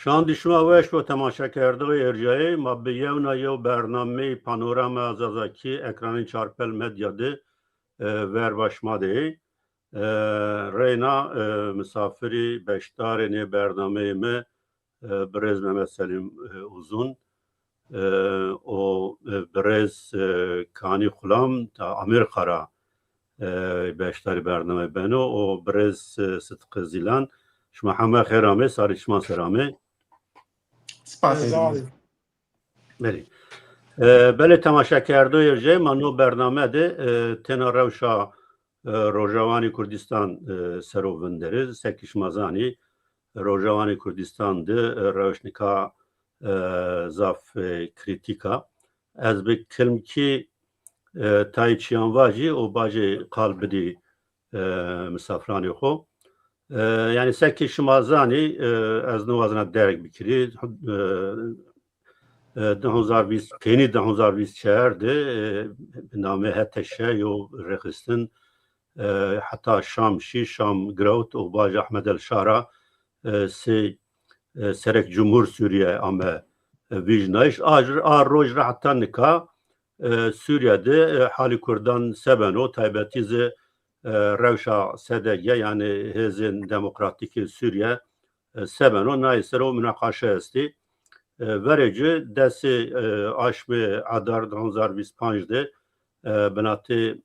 شان شما وش با تماشا کرده ارجایی ما به یو برنامه پانوراما زازاکی اکرانی چارپل مدیا ده ور باشماده رینا مسافری بشتار نی برنامه ما برز محمد سلیم اوزون و برز کانی خلام تا امیر خرا بشتاری برنامه بنو و برز صدق زیلان شما همه خیرامه ساری شما سرامه بله بله تماشا کرده ارجای منو برنامه ده تنا روشا روجوانی کردستان سرو وندره سکیش مزانی روجوانی کردستان ده روشنکا زاف کریتیکا از به کلم کی تایچیان واجی و باجی قلب دی مسافرانی خو yani seki şmazani az nuvazına derek bikiri 2020 peni 2020 şehirde name heteşe yo rekistin hatta Şam Grout o Baj Ahmed El Şara se serek Cumhur Suriye ama vijnayış ar roj rahattan nika Suriye'de hali Kurdan sebeno taybetize Revşa SDG yani Hezin Demokratik Suriye sebeno naysero münakaşa esti verece desi aşme adar 2025'de benati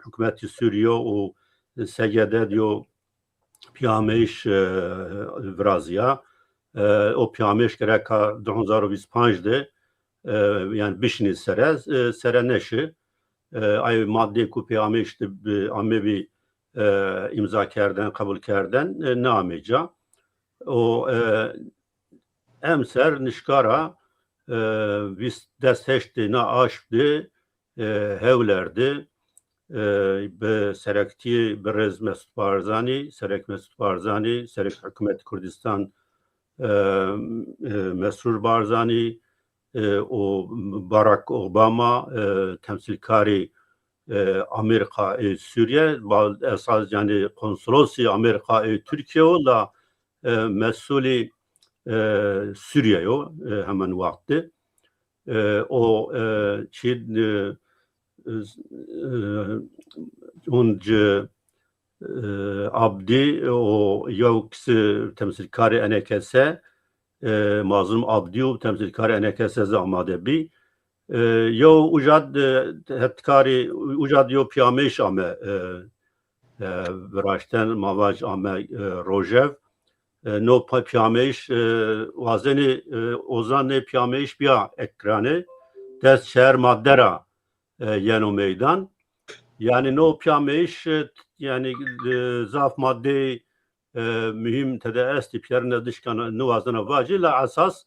hükümeti Suriye o SGD diyor piyameş vrazia o piyameş gereka 2025'de yani bişni sereneşi ay madde ku piyameş amme bir imza kerden kabul kerden nameca o emser nişkara biz desteşti na aşktı hevlerdi be serekti berez Mesut Barzani serek hükümet Kürdistan Mesrur Barzani o Barack Obama temsilkari Amerika Suriye esas yani konsolosi Amerika Türkiye ola mesuli Suriye o hemen vakti o çin onca Abdi o yoksa temsilkari NKS Mazlum Abdi o temsilkari NKS zamade bi yo ujad hetkari ujad yo piyameş ame vrashten mavaj ame Rojev no piyameş wazeni ozan piyameş biya ekranı dest şehir maddera yeno meydan yani no piyameş yani zaf madde mühim tede esti piyerine dışkan nuvazına vacı la asas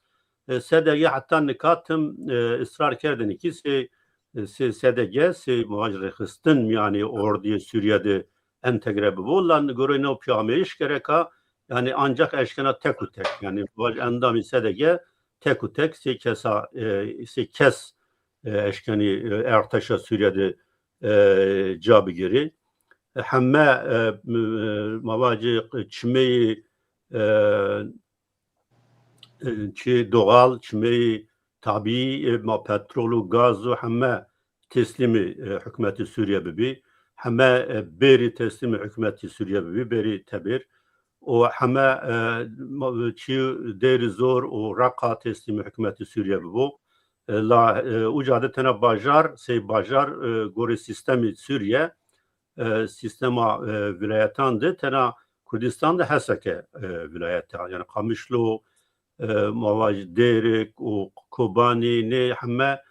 SDG hatta nikatım ısrar kerdin ki SDG muhacirexistin yani orduya Suriye'de entegre bulan göre o piyameş gereka yani ancak eşkena teku tek yani endami SDG teku tek kes eşkeni ertaşa Suriye'de cabigiri hemme mavacı çimeyi çi doğal çimeyi tabii ma petrolu gazı hemme teslimi hükümeti Suriye bibi hemme beri teslimi hükümeti Suriye bibi beri tebir o hemme çi deri zor o raka teslimi hükümeti Suriye bibi la ucade tena bajar gore sistemi Suriye sistema vilayetandı tena Kürdistan'da heseke vilayeta yani Kamışlı mavaj derek o Kobani ne hemme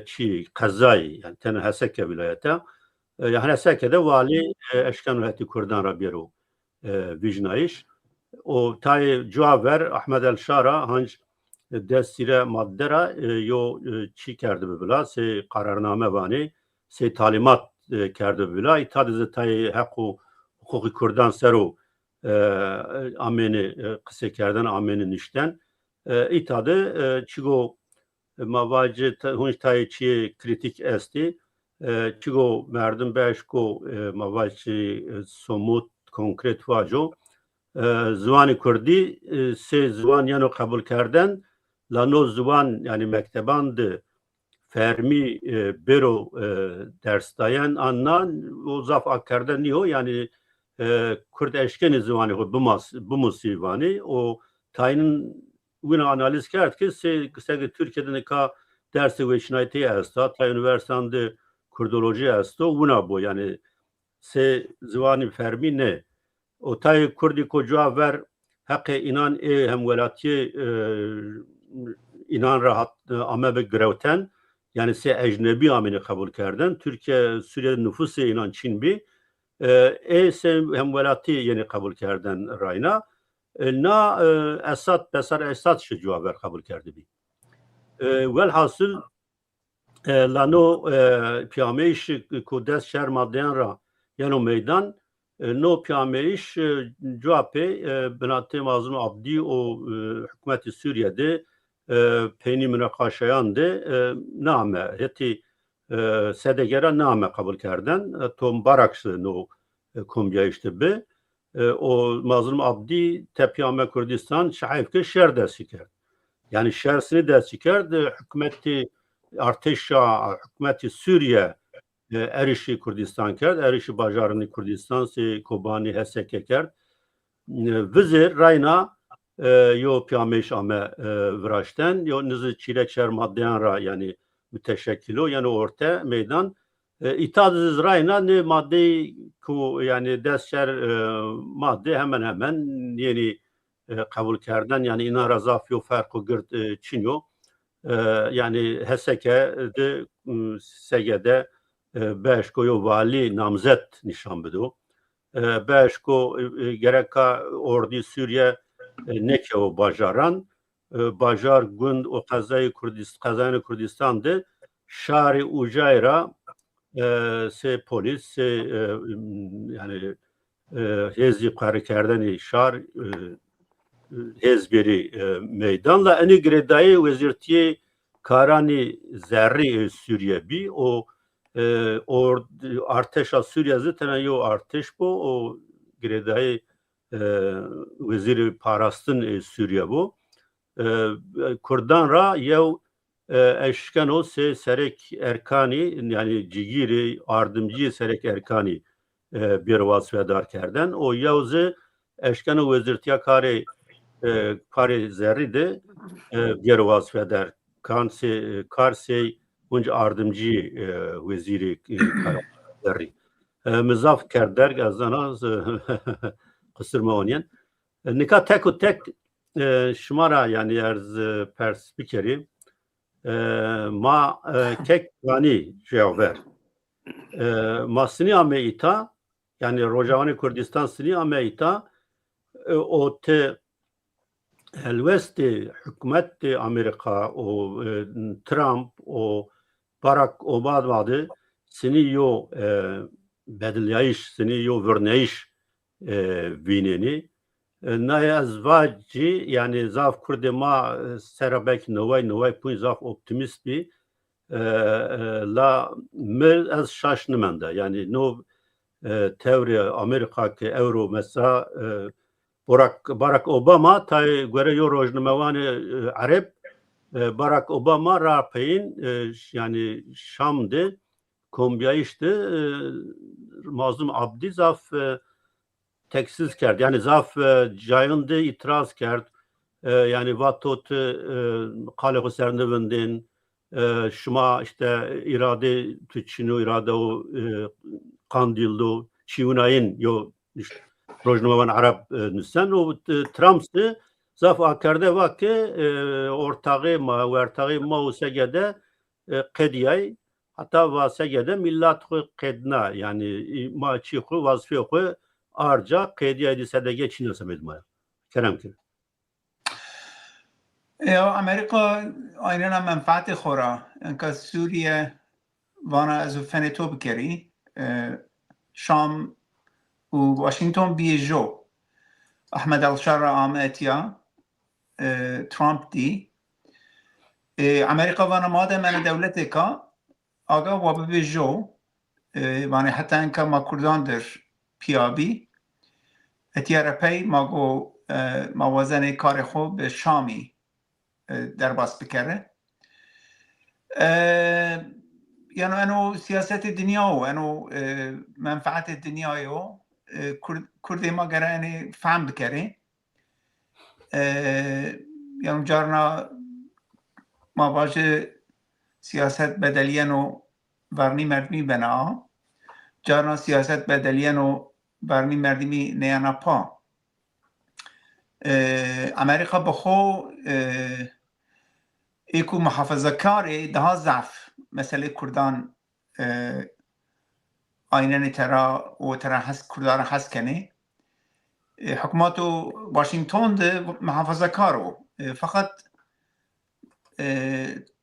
çi kazay yani tena heseke vilayeta yani heseke'de vali eşkan vilayeti Kürdan rabiyero vijnayış o tay Caver Ahmed El Şara hanç destire maddera yo çi kerdi bibla se kararname vani se talimat kerdi bibla itadize tay haku hukuki Kürdan seru ameni kısa kerden ameni nişten itadı çigo mavacı hunç tay çi kritik esti çigo merdim beşko mavacı somut konkret vajo زبان کردی سه زبان یعنی قبول کردن لانو زبان یعنی مکتبان ده فرمی برو درس داین آنان وظاف کردن نیو یعنی کرد اشکن زبانی خود بموسیوانی و تاین وینا analiz کرد که سه Türkiye'de ne ka dersi ve şinayeti asta ta üniversitede kurdoloji asta vuna bu yani se zivani fermi ne o tay kurdi ko cevap ver hakkı inan hem velatiye inan rahat ama be grevten yani se ecnebi amini kabul kerden Türkiye Suriye nüfusu inan Çin bi se hem velati yeni kabul kerden rayna na Esad besar Esad şu cevap ver kabul kerdi bi velhasıl lano piyameyiş kudes şer maddeyan ra yani meydan no piyameyiş cevapı binatı mazlum abdi o hükümeti Suriye'de peyni münakaşayan de name heti sedegera name kabul kerden tom baraksı no kombiya işte be o mazlum abdi tepiyame Kürdistan şahif ki şer dersi kerdi yani şersini dersi kerdi hükümeti arteşa hükümeti Suriye erişi Kürdistan kerdi erişi bajarını Kürdistan se Kobani heseke kerdi vizir rayna yo piyameş ame vraşten yo nızı çilek şer maddeyan ra yani müteşekkilo yani orta meydan itadız rayna ne madde ku yani desşer madde hemen hemen yeni kabul kerden yani ina razaf yo farkı gırt çinyo yani heseke de segede beşko yo vali namzet nişan bedo beşko gereka ordu Suriye neke o bajaran bajar gund o kazayı Kürdistan'da şari ucayra se polis se yani hezbi karı kerdeni şar hezberi meydanla eni gredayı vezirtiye karani zerri Suriye bi o arteşa Suriye zaten yo arteş bu o gredayı veziri parastın Suriye bu Kurdan ra yev eşken o se serek erkani yani cigiri ardımcı serek erkani bir vasfedar kerden o yevzi eşken o vezirtiya kare zerri de bir vasfedar karse bunca ardımcı veziri zerri mızaf kerder gazana kısırma oynayan nika tek o tek şımara yani erz pers spikeri ma kek yani cevap ver ma sini ame ita yani Rojavani Kürdistan sini ame ita o te elvesti hükümet Amerika o Trump o Barack Obama vardı sini yo bedelyayış sini yo verneyiş vineni naya azvacı yani zaf kurde ma serabek novay pun zaf optimist bi la mel az şaşnımanda yani no teori Amerika ki euro mesela Barack Obama tay göre yo rojnamevani Arap Barack Obama rapeyin yani Şam'de kombiyayıştı mazlum abdi zaf teksiz kerdi yani zaf cayındı itiraz kerdi yani vatot kale üzerinde vendin şuma işte irade tüçünü irade o kandildo çiunayın yo işte rojnamavan Arap nüsen o Trump'sı zaf akerde vakti ortağı ma segede kediyay hatta vasegede millat kedna yani ma çiğu vazfiye arca kediyaydı sedege çiniyorsa medmaya kerem ki Amerika aynına menfaati khora enka Suriye vana az feneto bikeri Şam و واشنگتن بیجو احمد الشارع آماتیا ترامپ دی امریکا وانا ماده من دولتی که آگا و بیجو وانا حتی انکا ما کردان در پیابی اتیاره پی ماگو موازن کار خوب به شامی در باس بکره یعنی انو سیاست دنیا و انو منفعت دنیای و کردی ما گره فهم بکره یعنی جارنا ما باشه سیاست بدلیان و ورنی مردمی بنا جارنا سیاست بدلیان و ورنی مردمی نیانا پا امریکا بخو ایکو محافظه کاری ده ضعف مثل کردان آینه ترا و ترا هست کردان هست کنه حکومت واشنگتن ده محافظه کارو فقط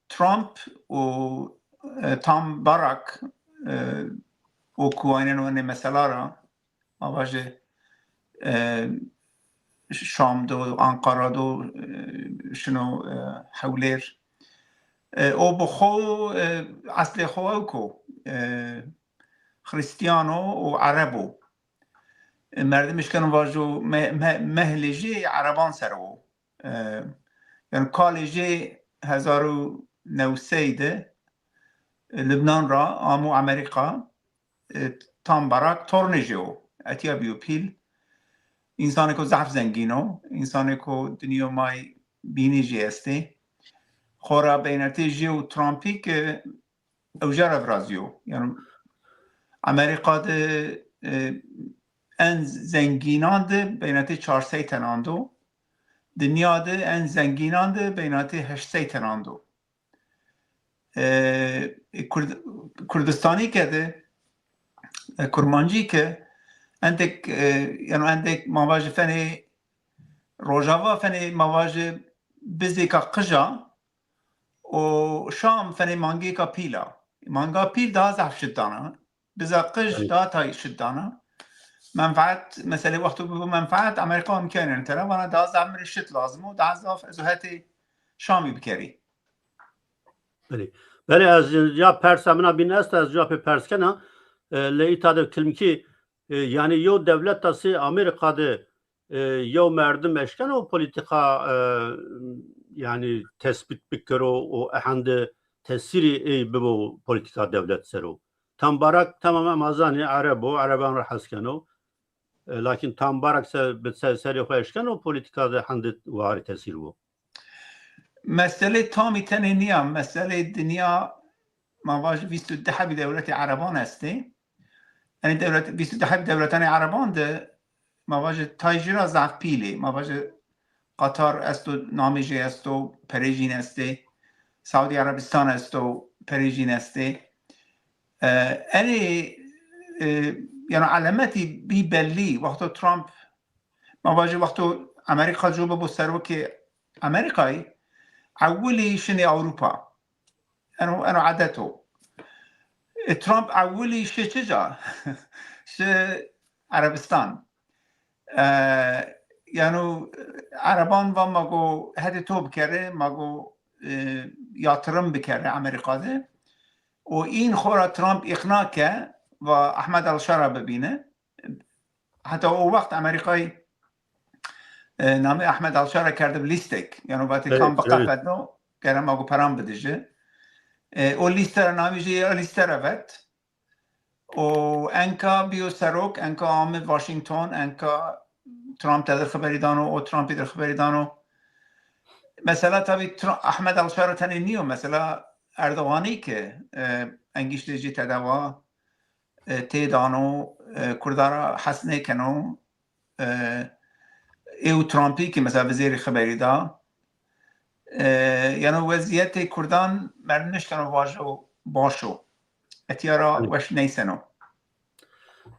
ترامپ و تام باراک و کوینه و مثلا را ما باشه شام دو آنقره دو شنو حولیر او بخو اصل خو اوکو خریستیانو و عربو مردمش کنن واجو مهلجی عربان سرو یعنی کالجی 1903 لبنان را آمو امریکا تام باراک تورنجو اتیا بیو پیل انسانی که ضعف زنگینو انسانی که دنیا مای بینی جی استی خورا بینتی جیو ترامپی که اوجار افرازیو یعنی امریکا ده ان زنگینان ده بینتی 400 تناندو دنیا ده ان زنگینان ده بینتی 800 تناندو کردستانی که ده کرمانجی که عندك يعني عندك مواجه فني روجافا فني مواجه بزيكا قجا وشام فني مانجيكا بيلا مانجا بيل دا زعف شدانا بزا قج دا تاي شدانا منفعت مثلا وقت منفعت امريكا امكانه ترى وانا دا زعف من الشت لازمه دا زعف ازهاتي شامي بكري بله از جا پرس امنا بین است از جا پرس کنه لیتا ده کلمکی yani yo devlet tası Amerika'da yo merdim eşken o politika yani tespit bikir o ahande tesiri bu politika devlet sero. Tam barak tamamen mazani Araban rahasken o lakin tam barak seri eşken o politikada hande vari tesiri bu. مسألة تامي تنينيا مسألة الدنيا ما باش فيستو الدحب دولة عربان هستي يعني دولة فيستو الدحب دولتان عربان ده ما باش تايجرا زعف بيلي ما باش قطر استو نامجي استو بريجين استي سعودي عربستان استو بريجين استي أنا يعني علاماتي بيبلي وقتو ترامب ما باش وقتو أمريكا جوبة بسروكي أمريكاي أولي شني أوروبا أنا عادته ترامب أولي شجع عربستان يعني عربان و ماگو هدی تو بکره ماگو یاترم بکره امریکا ده و این خورا ترامپ اقناع که و احمد الشارع ببینه حتی او وقت امریکای نام احمد الشارع کرده بلیستک یعنی وقتی کام بقیت بدنو گرم ماگو پرام بدیجه او لیستر نامیجه لیستر وقت و انکا بیو سروک انکا آمد واشنگتن انکا ترامپ در خبری دانو و ترامپی در خبری دانو مثلا تابی احمد الشارع تنی نیو مثلا اردوغانی که انگیش دیجی تدوا تی دانو کردارا حسنه کنو ایو ترامپی که مثلا وزیر خبری دا یعنی وضعیت کردان مردمش کنو واجو باشو اتیارا وش نیسنو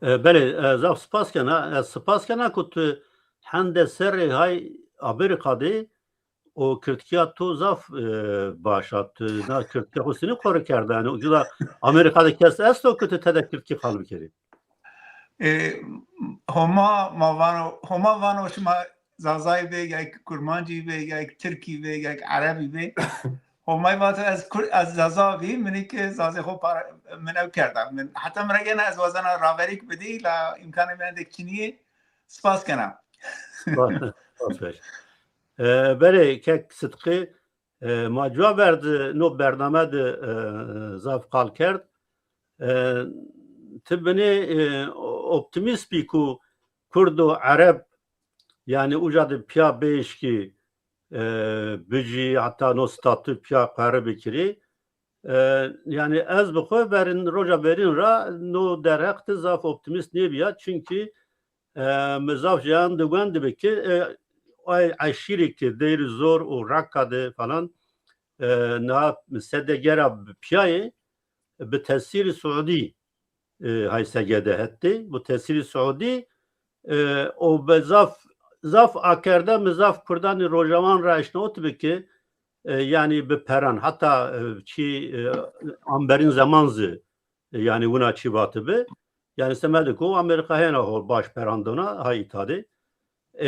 بله زاف سپاس کنه کت هند سر های امریکاده و کرتکیات تو زاف باشد نه کرتکیات حسینی کار کرده نه جدا امریکاده کس است و کت تده کرتکی خال بکری هما وانو شما زازای به یک کرمانجی به یک ترکی به یک عربی به همای وقت از زازا بی منی که زازه خوب منو کردم من حتی مرگن از وزن راوریک بدی لا امکان من دکتنیه سپاس کنم. بله که صدقی ما جواب برد نو برنامه زاف قال کرد تبني optimist بيكو كردو عرب يعني وجد بيا بيش كي بيجي حتى نو ستاتو بيا قرب كري yani ez bixwe berin roja berin ra no derheqt zaf optimist nebiya çünkü mezaf jan dugan dibe ki ay aşiri ki deyr zor o rakkade falan na sedegera piyayı bi tesiri Suudi hay segede hetti bu tesiri Suudi o zaf akerde mezaf kurdan rojavan ra işnot be ki yani bir peran hatta ki amberin zamanzı yani buna çibatı be yani semedik o Amerika hena hol baş perandona hay itade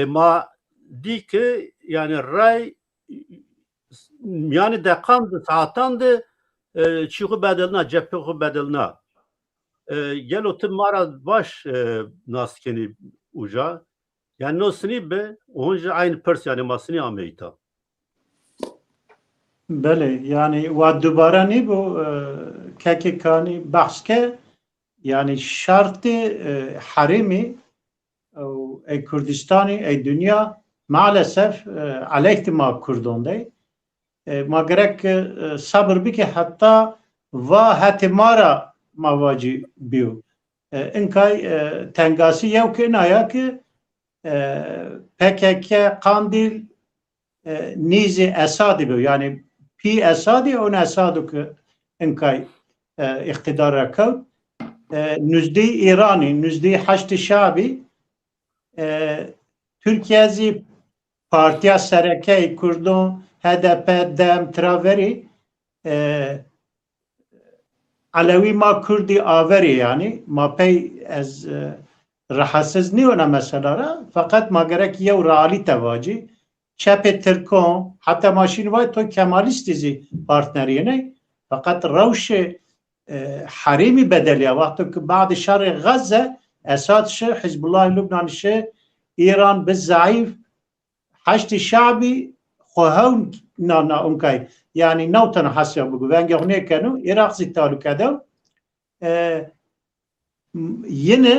ma di ki yani ray yani dekandı saatandı çiğu bedelna cepheğu bedelna gel otur mara baş naskeni uca yani no sni be onca aynı pers yani masni Amerika. بله یعنی و دوباره نی بو که کانی بحث که یعنی شرط حریمی او ای کردستانی ای دنیا maalesef علیه ما کردونده ما گرک صبر بی که حتی و حتی مارا مواجه بیو اینکای تنگاسی یو که نایا که PKK قاندیل نیزی اسادی بیو یعنی پی اسادی اون اسادو که انکای اقتدار رکود نزدی ایرانی نزدی حشد شعبی Türkiye Partiya Sereke Kurdun HDP dem Traveri Alevi ma Kurdi averi yani ma pey az rahatsız niye ona mesela fakat ma gerek yev reali tevaci çepe Türkon hatta maşin var to Kemalistizi partnerine fakat ravşe harimi bedeliye vakti ki bazı şerri Gazze Esad şe Hizbullah Lübnan şe İran بالضعيف حشد شعبي خواهون نا اونکای یعنی نوتن حسیا بگو ونگه هونه کنو عراق زیتالو کدو yine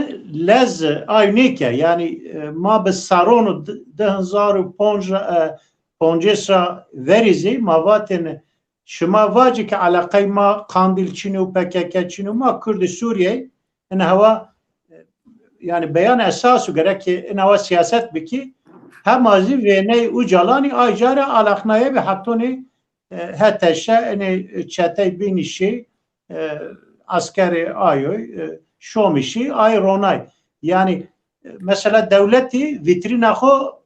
lez aynı ki yani ma be saronu 2015 verizi mavaten şuma vacı ki alakay ma Kandil Çinu PKK Çinu ma Kürt Suriye en hava yani beyan esasu gerek ki en hava siyaset biki hemazi ve ne ucalani aycara alaknaya ve hattoni hatta yani çetey binişi askeri ayoy şomişi ay ronay yani mesela devleti vitrinaho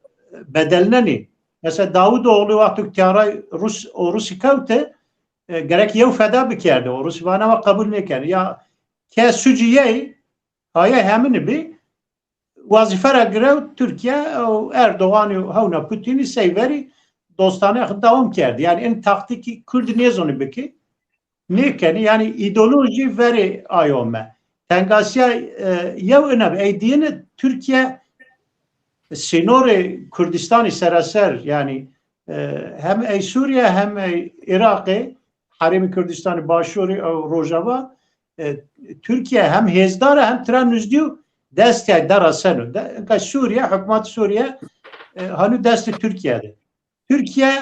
bedelneni mesela Davutoğlu vakti tiyaray Rusi kavte gerek yev feda bikerdi o Rus bana kabul ne kerdi ya ke suciye haya hemen bir vazifere göre Türkiye Erdoğan havna Putin'i severi dostane devam kerdi yani en taktiki Kürt nezonu beki ne keni yani ideoloji veri ayome tengasya yev önemli eydiyene Türkiye sinore Kürdistan'ı seraser yani hem Suriye hem Irak'ı Harimi Kürdistan'ı başvuru Rojava Türkiye hem hezdar hem tren nüzdü desteği darasını Suriye hükümet Suriye hanı desteği Türkiye'de Türkiye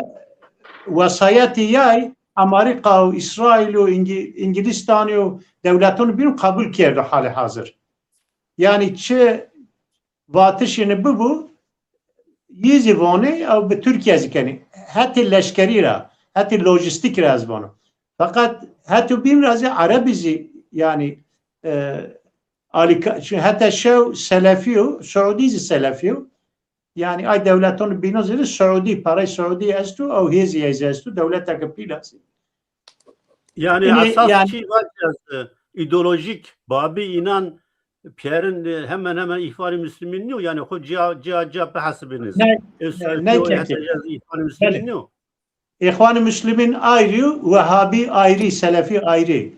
vasayeti yay Amerika, İsrail, İngilizistan devletini bir kabul kerdi hali hazır. Yani çe vatışını bu yizi vone av be Türkiye zikeni. Hatta leşkeri ra, hatta lojistik raz bunu. Fakat hatta bir razı Arabizi yani hatta şu Selefiyo, Suudizi Selefiyo yani ay devletini binozeli Suudi, parayı Suudi estu o hezi estu devlet kapilası. Yani asas ki var ideolojik babi inan Pierre'in hemen ihvan-ı müslimin ne yani o cihaz hasbiniz. Ne ihvan-ı müslimin ne? İhvan-ı Müslümin ayrı, Vehhabi ayrı, Selefi ayrı.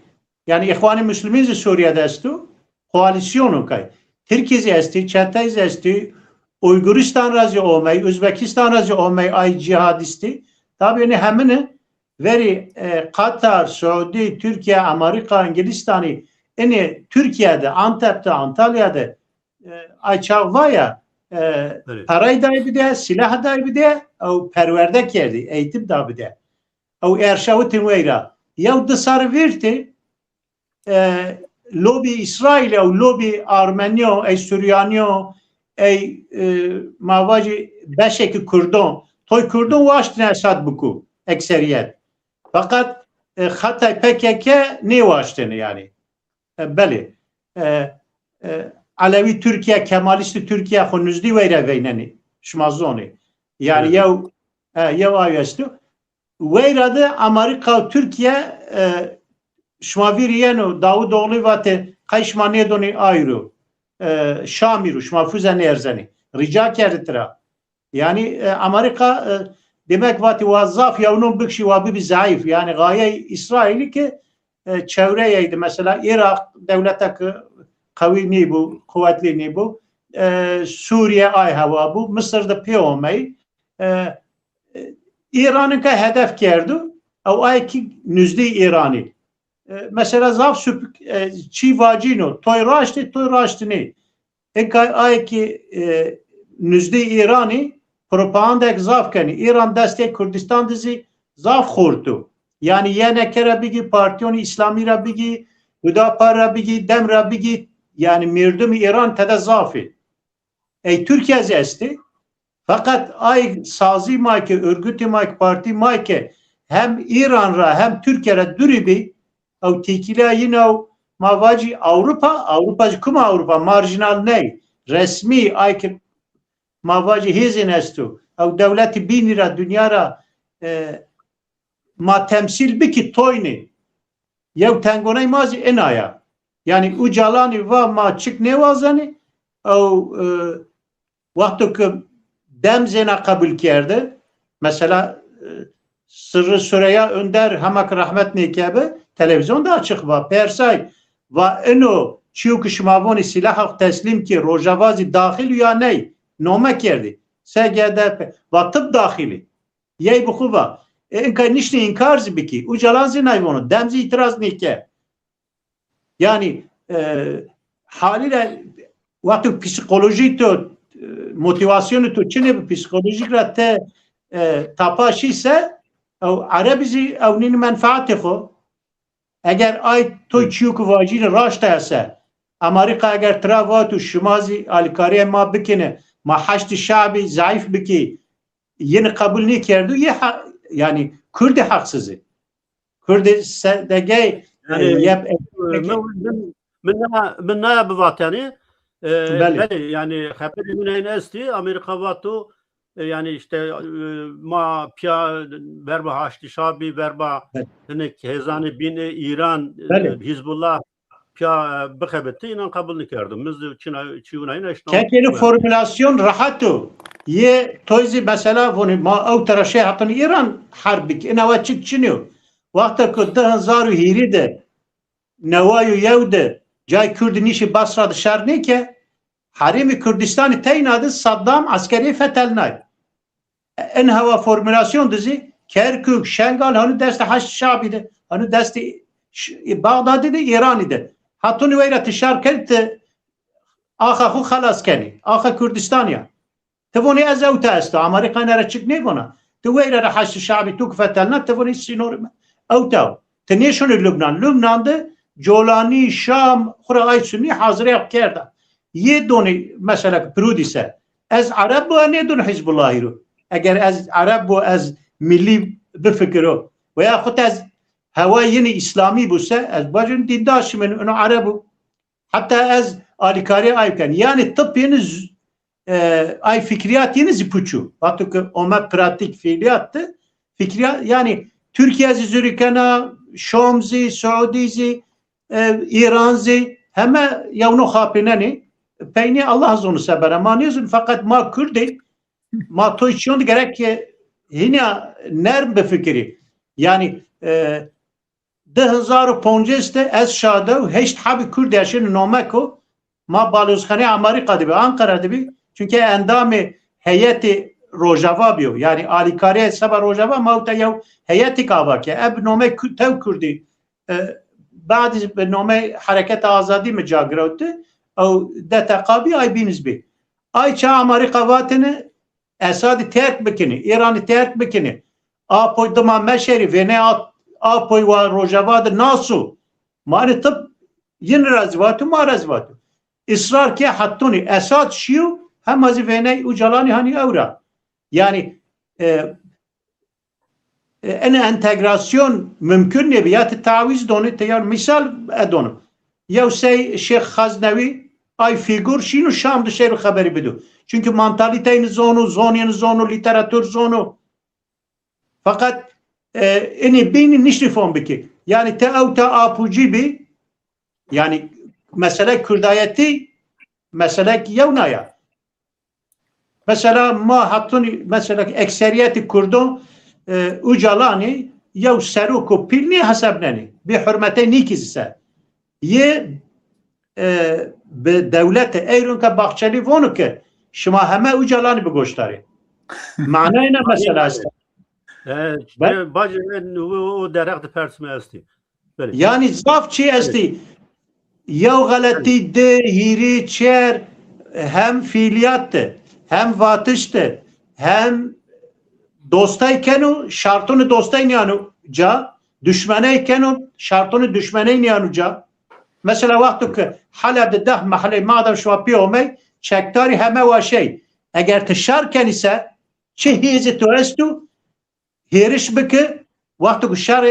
Yani İhvan-ı Müslümin Suriye'de estu koalisyonu kay. Türkiye esti, Çatay esti, Uyguristan razı olmayı, Özbekistan razı olmayı ay cihadisti. Tabii ne hemini veri Katar, Suudi, Türkiye, Amerika, İngilistan'ı Türkiye'de, Antep'te, Antalya'da ay çağvaya parayı da bir de, silah da bir de, o perverde kerdi, eğitim da bir de. O erşavutin veyra. Ya dışarı verdi, lobi İsrail, o lobi Armenyo, ey Süryaniyo, ey mavacı beşeki Kurdon, toy Kurdon vaştine esad buku, ekseriyet. Fakat Hatay PKK ne vaştine yani? Beli. Alevi Türkiye, Kemalisti Türkiye konuzdi veyre veyneni. Şmazoni. Yani ya ayestü. Veyradı Amerika, Türkiye şmaviriyen Davutoğlu vate kayşmaniye doni ayrı. Şamiru, şmafuzen erzeni. Rica kertira. Yani Amerika demek vati vazzaf yavnun bükşi vabi zayıf. Yani gaye İsrail'i ki çevreyeydi. Mesela Irak devlete kavi ne bu, kuvvetli ne bu. Suriye ay hava bu. Mısır'da pi olmayı. İran'ın ka hedef kerdu. O ay ki nüzdi İran'ı. Mesela zaf süpük çi vacino. Toy raştı ne? Ay ki nüzdi İran'ı propaganda zaf kani. İran destek Kürdistan dizi zaf khurtu. Yani yene kere bigi partiyon İslami rabigi, Hüdapar rabigi, Dem rabigi yani mirdum İran tada zafi. Türkiye zesti. Fakat ay sazi mayke, örgütü mayke, parti mayke hem İran'ra hem Türkiye'ra dürübi o tekila yine o mavaci Avrupacı kuma Avrupa marjinal ne? Resmi ay ki mavaci hizin estu. O devleti binira dünyara ma temsil biki toyni. Yev tengonay mazi enaya. Yani ucalani va ma çık ne vazani o vakti ki demzena kabul kerdi. Mesela Sırrı Süreyya Önder Hamak Rahmet Nekebe televizyonda açık var. Persay ve eno çiukuşmavoni silah teslim ki rojavazi dahil ya ney nome kerdi. SGDP ve tıp dahili. Yey bu kuva. İnka nişni inkar zibiki. Ucalan zinay bunu. Demzi itiraz nike. Yani haliyle vakti psikolojik to motivasyonu to çine psikolojik ratte tapaşı ise Arabizi evnin menfaati xo eğer ay to çiyuk vacil raşta ise Amerika eğer travatu şumazi alikariye ma bikine ma haşti şabi zayıf biki yeni kabul ne kerdu yani Kürdi haksızı. Kürdi sedege yap من نائب وطني بله yani خبر من است Amerika vatu yani işte ma pya verba haşti şabi verba ne hezani bin İran Hizbullah pya bxebetti inan kabul nikerdim. Biz çiuna ina işte. Kekeli formülasyon rahatı. Ye toyzi mesela bunu ma avtara şey hatın İran harbik ina ve çıkçınıyor. Vakta kudda hanzaru hiride nevayu yevde cay Kürdü nişi Basra'da şarni ke Harimi Kürdistan'ı teynadı Saddam askeri fetelnay. En hava formülasyon dizi Kerkük, Şengal hanı deste haş şabide hanı deste Bağdad'ı İran'ıdı. Hatun veyrati şarkette aha hu halas keni. Aha Kürdistan'ya. Tevoni ezevta esto. Amerika nere çık ne buna? Teveyra haş şabi tuk fetelnay tevoni sinor evtav. Teneşonu Lübnan. Lübnan'da Jolani, Şam, Xura ay Sünni hazır yap kerda. Ye doni mesela Prudi ise az Arab bu ne don Hizbullah'ı. Eğer az Arab bu az milli bifkiro veya xut az hava yeni İslami bu ise az bacın dindaş min onu Arabu. Hatta az alikari ayken yani tıp yeni ay fikriyat yeni zipuçu. Hatta ki oma pratik fiiliyattı. Fikriyat yani Türkiye zürikana Şamzi, Saudizi, İranzi hemen yavnu hapineni peyni Allah azonu sebere maniyozun fakat ma Kürdi ma toyçyon gerek ki yine nerm be fikri yani 2015 ez şada heşt habi Kürdi yaşını nomeko ma balozkhane Amerika dibi Ankara dibi Çünkü endamı heyeti Rojava biyo. Yani alikare hesaba Rojava mavta yav heyeti kavake. Eb nome tev kurdi. Bazı nome hareket azadi mi cagrawti. او ده تقابی ای بینز بی ای چه امری قواتنه اساد ترک بکنه ایران ترک بکنه آپوی دما مشری ونه آپوی و روجواد ناسو مانی طب ین رزواتو ما رزواتو اصرار که حتونی اساد شیو هم از ونه او جلانی هنی اورا yani en entegrasyon mümkün ne biyat taviz donu teyar misal edonu ya şey Şeyh Haznavi ay figür şinu Şam dışarı haberi bidu. Çünkü mantaliteyin zonu, literatür zonu. Fakat eni beyni nişrifon biki. Yani te apuci bi yani mesele Kürdayeti mesele yevnaya. Mesela ma hattun mesela ekseriyeti Kurdun ucalani yav seruku pilni hasabneni bi hürmete nikizse. Ye به دولت ایران که باخچلی وونو که شما همه او جلانی بگوشتاری معنی نه مثلا است باجه او درخت پرسمه استی yani zaf چی استی یا غلطی ده هیری چر hem fiiliyattı hem vatıştı hem dostayken şartını dostayın yani ca düşmanayken şartını düşmanayın yani ca mesela وقتی که حلب ده محله مادر شما پیومی چکتاری همه و شی اگر تشار کنیسه چه هیزی تو استو هیرش بکه وقتی که شر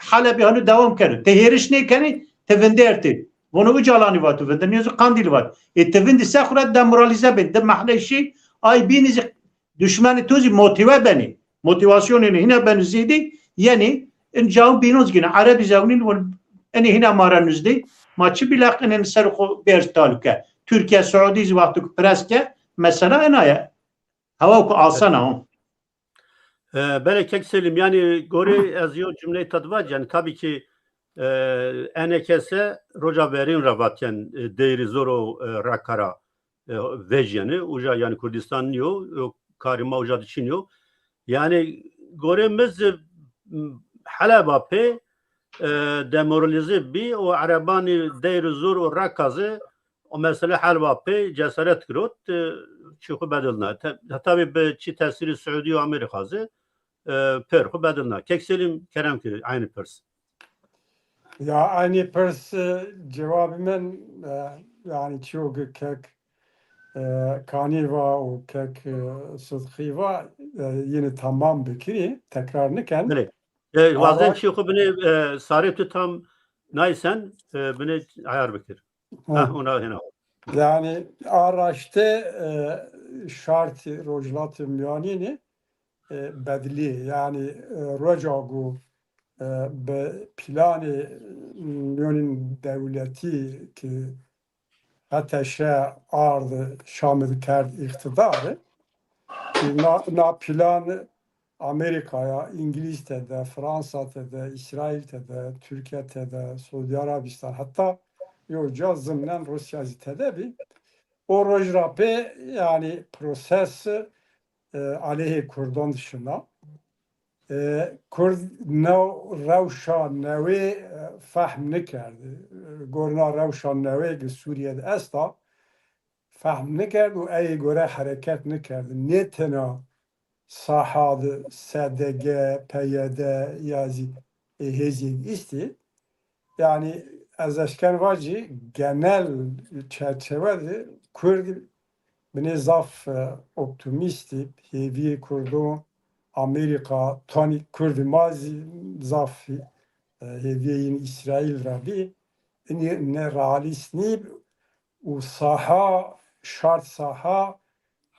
حلبی هنو دوام کنه ته هیرش نی کنی تفندرتی ونو اجالانی واتو وندر نیوزو قندیل وات اتفندی سخورت دمورالیزه بین ده محله شی ay binizi düşmanı tuzi motive beni motivasyonunu hine ben zidi yani en cevap binuz yine Arabi zavnin eni hine maranızdı maçı bilakinen serxo bertaluke Türkiye Suudi vakti preske mesela enaya hava ku alsana on böyle kek selim yani gore azio cümleyi tadvac yani tabii ki enekese roja verin ravatyen değeri zoro rakara vejyeni uca yani Kurdistan niyo karima uca dişiniyo yani goremiz Halaba pe demoralize bi o Arabani değeri zor o rakazı o mesela Halaba pe cesaret kirot çiğu bedilna tabi be çi tesiri Suudi ve Amerika'zı perhu bedilna kekselim kerem ki aynı pers ya aynı pers cevabımın yani çok kek Kaniva o kek Sıdkıva yine tamam bikiri tekrarını kendi. Bazen çiğu beni sarıp tam naysen beni ayar bekir. Ona hena. Yani araçta şart rojlatım yani bedli yani rojagu be planı yönün devleti ki ateşe ardı şamil kerd iktidarı na planı Amerika'ya, İngiliz'de de, Fransa'da da, İsrail'de de, Türkiye'de de, Suudi Arabistan hatta yoca zımnen Rusya'da bir o rojrape yani proses aleyhi Kurdun dışında Kurd revşa nevi fahm nekerdi. Gorna revşa nevi Suriye'de esta fahm nekerdi ve ey göre hareket nekerdi. Ne tena sahadı, SDG, PYD, yazi hezig isti. Yani ezeşken vacı genel çerçevede Kurd bine zaf optimisti, hevi Kurdun, Amerika, tani Kurd mazi zaf heviyin İsrail rabi, ne realist nib, u saha, şart saha,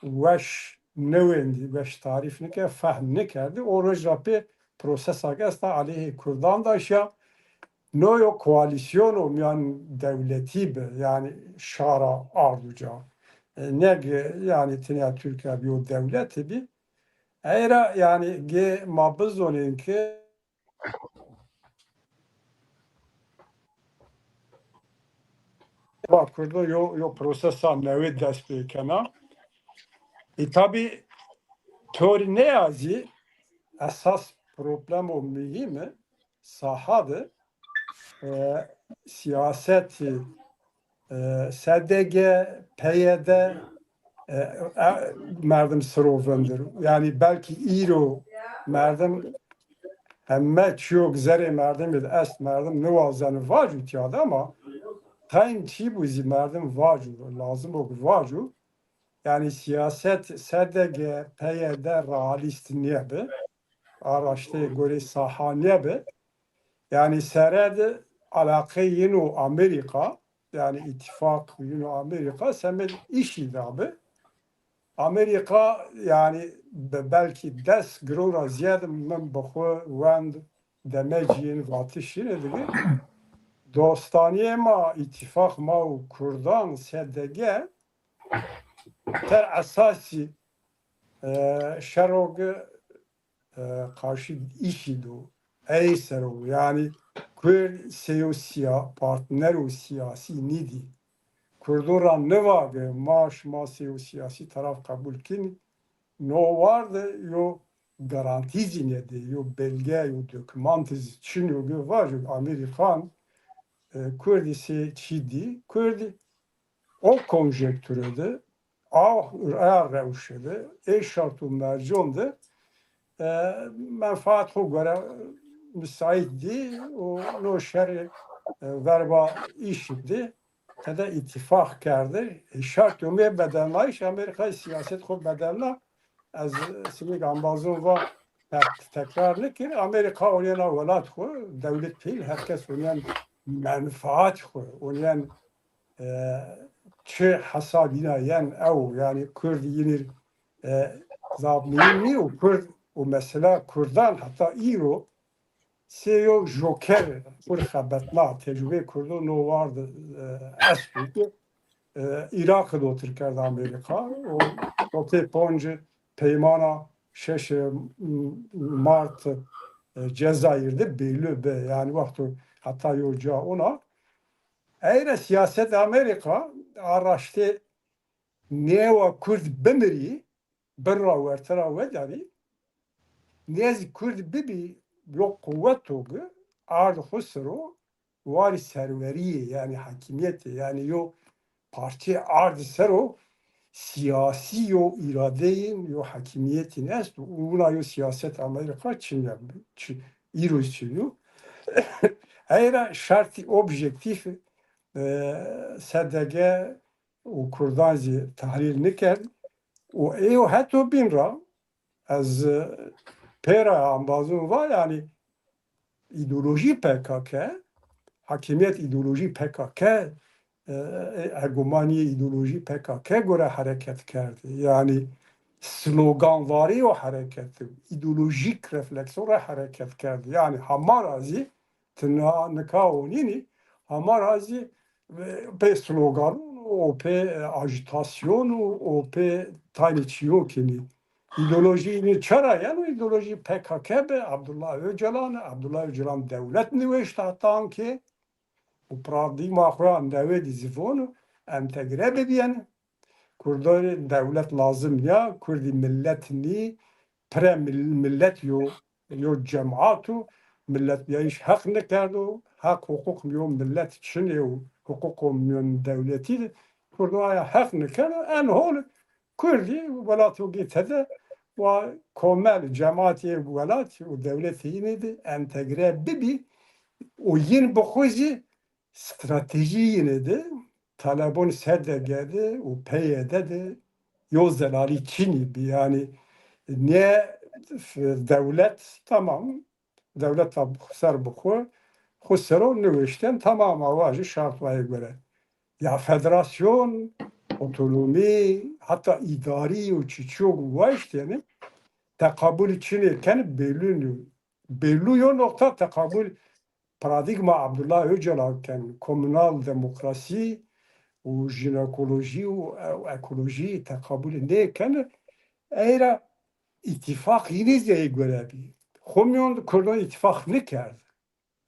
weş nevendi, weş tarif neke, fahm nekerdi. O rojrapi proses agesta aleyhi Kurdan da aşağı, noyo koalisyonu yani devleti be, yani şara arduca. Ne yani tine Türkiye bir o devleti bir. Eğer yani ge mabız onun ki bak kurdu yo prosesa nevi dest bekena Tabi teori ne yazı esas problem o mühimi sahadı siyaseti SDG, PYD merdم سروفندر yani belki İro merdم همه چیو گذره مردم است مردم نوازن واجود یاده ama تایم چی بوزی مردم واجود lazım o واجود yani siyaset SDG, PYD realist niye be araçta göre saha niye be yani serede alakayı yine Amerika yani ittifak yine Amerika semet işi abi Amerika yani belki dest grora ziyade men bakı vend demeciyin vatişin edildi. Dostaniye ma ittifak ma u Kurdan SDG ter esası şerog karşı işidu. Ey sero yani Kürt siyasi partner u siyasi nidi. Kurdura ne var maaş siyasi taraf kabul kin no vardı yo garantizi nedi yo belge yo dokümantiz çin yo var yo Amerikan Kurdisi çidi Kurdi o konjektürede eğer revşede şartı merconde menfaat o göre müsaitti o no şer verba işidi kada ittifak kerdi şart ömür bedenlayış Amerika siyaset ko bedenla از سمی گامبازون و تکرار نکرد امریکا اونیان ولات خو دولت پیل هر کس اونیان منفعت خو اونیان چه حسابینا یعنی او yani Kürt yine zabniyi o Kürt o mesela Kürdan hatta İro seyo Joker kur habertla tecrübe kurdu no vardı aslında Irak'da otururken Amerika o teponcu peymana 6 Mart Cezayir'de belli be yani vakti hatta yoca ona eğer siyaset Amerika araştı neva Kürt bemiri berra ve tera ve yani nezi Kürt bibi yok kuvvet togu ard husru var serveriye yani hakimiyeti yani yok parti ard sero siyasi yo iradeyin yo hakimiyetin est una yo siyaset Amerika Çin İrusya'yı eğer şartı objektif SDG o Kurdanzi tahlil nikerd o hatta bin ra az pera ambazun var yani ideoloji PKK hakimiyet ideoloji PKK hegemoniye ideoloji PKK göre hareket kerdi. Yani sloganvari o hareket, ideolojik refleksora hareket kerdi. Yani hamarazi nikaonini hamarazi pe slogan o pe ajitasyon o pe taniçiyokini ideolojini çara yani ideoloji PKK be Abdullah Öcalan devlet nüveşte hatta ki o paradigma xwe devlet zivonu entegre bibiyene Kurdları devlet lazım ya Kurdi millet ni pre millet yo cemaatu millet ya iş hak ne kerdu hak hukuk yo millet çin yo hukuk yo devleti Kurdaya hak ne kerdu en hol Kurdi velatı gitede ve komel cemaati velat o devleti yine de entegre bibi o yin bokhuzi strateji yine de Talabon SDG'de o PYD'de de yol zelali Çin'i bir yani ne devlet tamam devlet tabi ser bukhu khusro nüveşten tamam avajı şartlara göre ya federasyon otonomi hatta idari o çiçok var işte yani tekabül için kendi belli nokta tekabül paradigma Abdullah Öcalan'ken komünal demokrasi o jinekoloji o ekoloji tekabül neyken eğer ittifak yine de göre bir Komün Kürdan ittifak ne kerdi?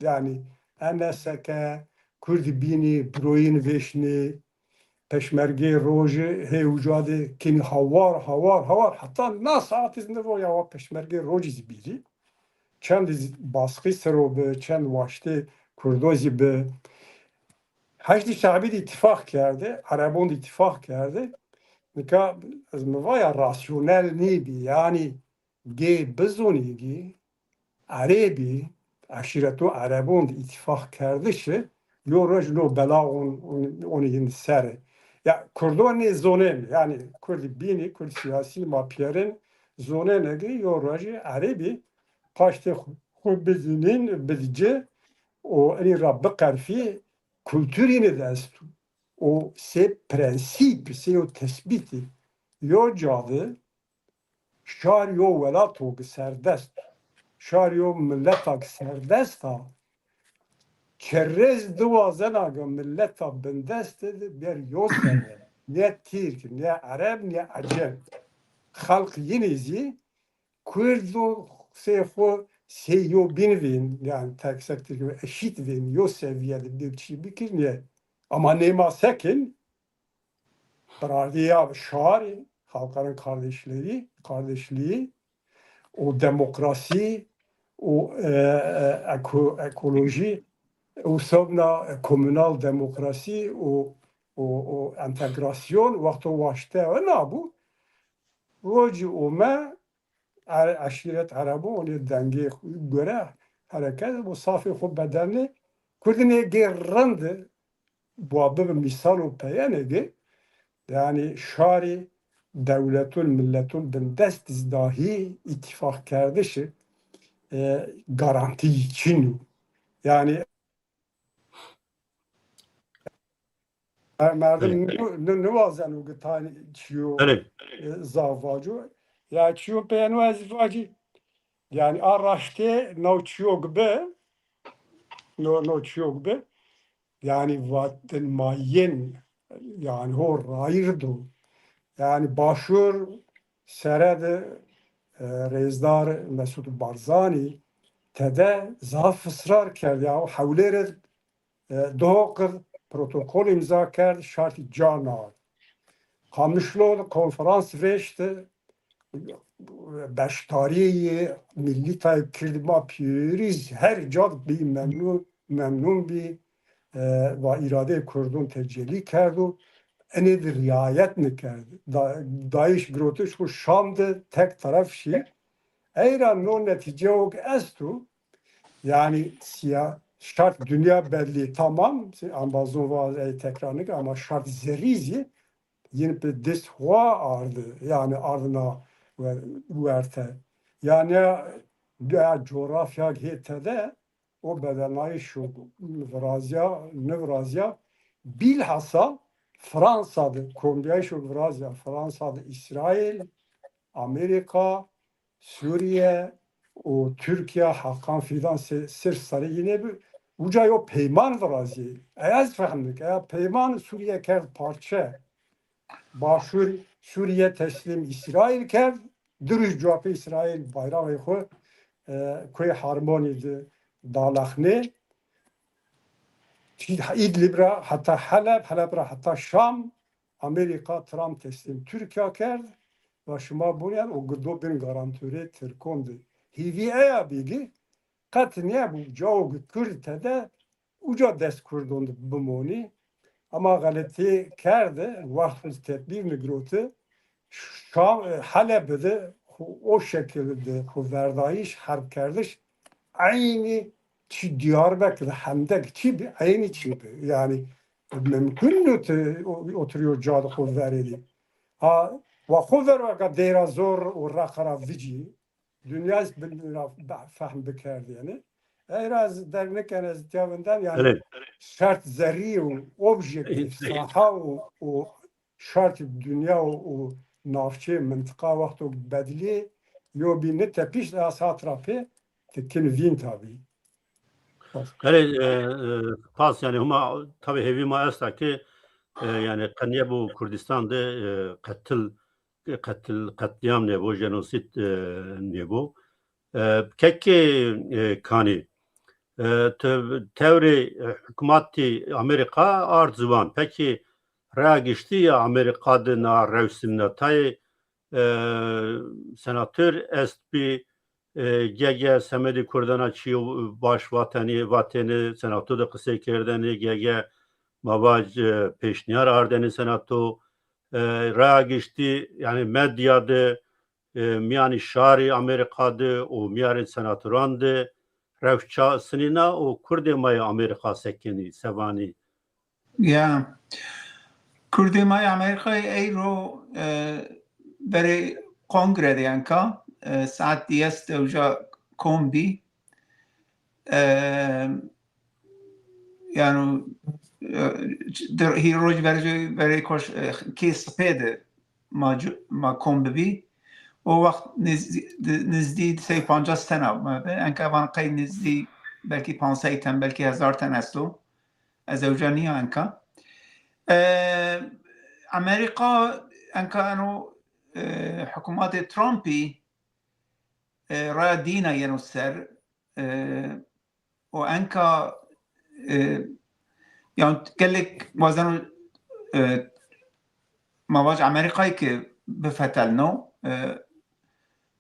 Yani NSK, Kürdi bini, Broyin veşni, peşmerge roji heyucade kin havar hatta na saat izinde o ya peşmerge roji zibili çend baskı serobe çend vaşte kurdozi be Haçlı şabi de ittifak kerdi, Arabon da ittifak kerdi. Nika az mevaya rasyonel nebi yani ge bezonigi Arabi aşiretu Arabon da ittifak kerdişi yo rejno bela onu yin sere. Ya Kurdon ne zonen yani Kurdi bini Kurd siyasi mapyerin zonen egi yo reji Arabi paşte xubizinin bizce o eni rabbe karfi kültürünü destu. O se prensip, se o tespiti yo cadı şar yo velatog serdest. Şar yo milletak serdest ha. Çerrez duvazen aga milleta bindest bir yo serde. Ne Türk, ne Arap, ne Acem. Halk yenizi Kurdu seyfo seyo binvin yani tek sektör gibi eşit vin yo seviyede bir şey bikirniye ama nema sekin Bradiya şari halkların kardeşliği o demokrasi o ekoloji o sabna komünal demokrasi o entegrasyon vakti vaşte ve ne bu roji ome aşiret Arabı onu denge göre hareket bu safi xub bedeni Kurdine gerrandı bu adı misal o peyanegi yani şari devletul milletul bin dest dahi ittifak kardeşi garanti için yani merdem ne vazen o gitani çiyor zavacu ya çiyor peyanu azvacı yani araşte no çiyor gibi no çiyor gibi yani vatten mayen yani o rayırdı yani başur sered rezdar Mesut Barzani tede zaf ısrar kerdi ya havleri doğru protokol imza kerdi şartı cana kamışlı konferans veşti beştariye milli tayyip piriz her cad bir memnun bir ve irade Kurdun tecelli kerdi enedir riayet mi kerdi Daesh grotuş bu Şam'da tek taraf şey eyran no netice ok estu yani siyah şart dünya belli tamam Amazon var tekrarlık ama şart zerizi yine bir deshua ardı yani ardına verte yani ya coğrafya hitede o bedenayı şu Nevrazya bilhassa Fransa'da Kolombiya şu Nevrazya Fransa'da İsrail Amerika Suriye o Türkiye Hakan fidan sır sarı yine bir uca yo peyman Nevrazya eğer fahmdik eğer peyman Suriye kerd parça başur Suriye teslim İsrail kerd dürüst cevapı İsrail bayrağı koy harmoniydi dağlakne İdlib'ra hatta Halep'ra hatta Şam Amerika Trump teslim Türkiye kerd ve şuma bunyan o gıdo bin garantörü Türkondu. Hivi eya bilgi kat niye bu cevabı Kürt'de uca dest kurdundu bumoni ama galeti kerdi vakfız tedbir migrotu Şam Halep'de o şekilde o verdayış harp kerdiş aynı çi Diyarbakır Hamdek çi aynı çi yani mümkün oturuyor cadı kuvveri ha ve kuvver ve dera zor o rakara vici dünya fahm bekerdi yani eğer az dernek az cevabından yani şart zerri o objektif saha o şart dünya o nafçe mıntıka vakti bedeli yo bir ne tepiş asat rapi tekin vin tabi. Evet, pas yani huma tabi hevi maesta ki yani kaniye bu Kurdistan'da katliam ne bu jenosit ne bu keki kani teori hükümeti Amerika arzıvan peki راگشتی امریکا دنا روسنتای سناتور است بی گگه سمدی کردنا چی باش وطنی سناتور قصه کردنی گگه مواج پیشنیار آردنی سناتو راگشتی یعنی مدیا ده میانی شاری امریکا ده و میاری سناتوران ده روشا سنینا و کرد مای امریکا سکنی سوانی یا کردی مای امریکا ای رو برای کنگره دیانکا ساعت دیست اوجا کم بی یعنی هی روز برای کیس پیده ما کم بی و وقت نزدید 350 تن انکه وان قید نزدی بلکی 500 تن بلکی 1000 تن استو از اوجا نیا انکه امریکا انکه انو حکومت ترامپی را دینا ینو سر و انکه يعني قال لك وزنوا مواج امریکایی که بفتلنو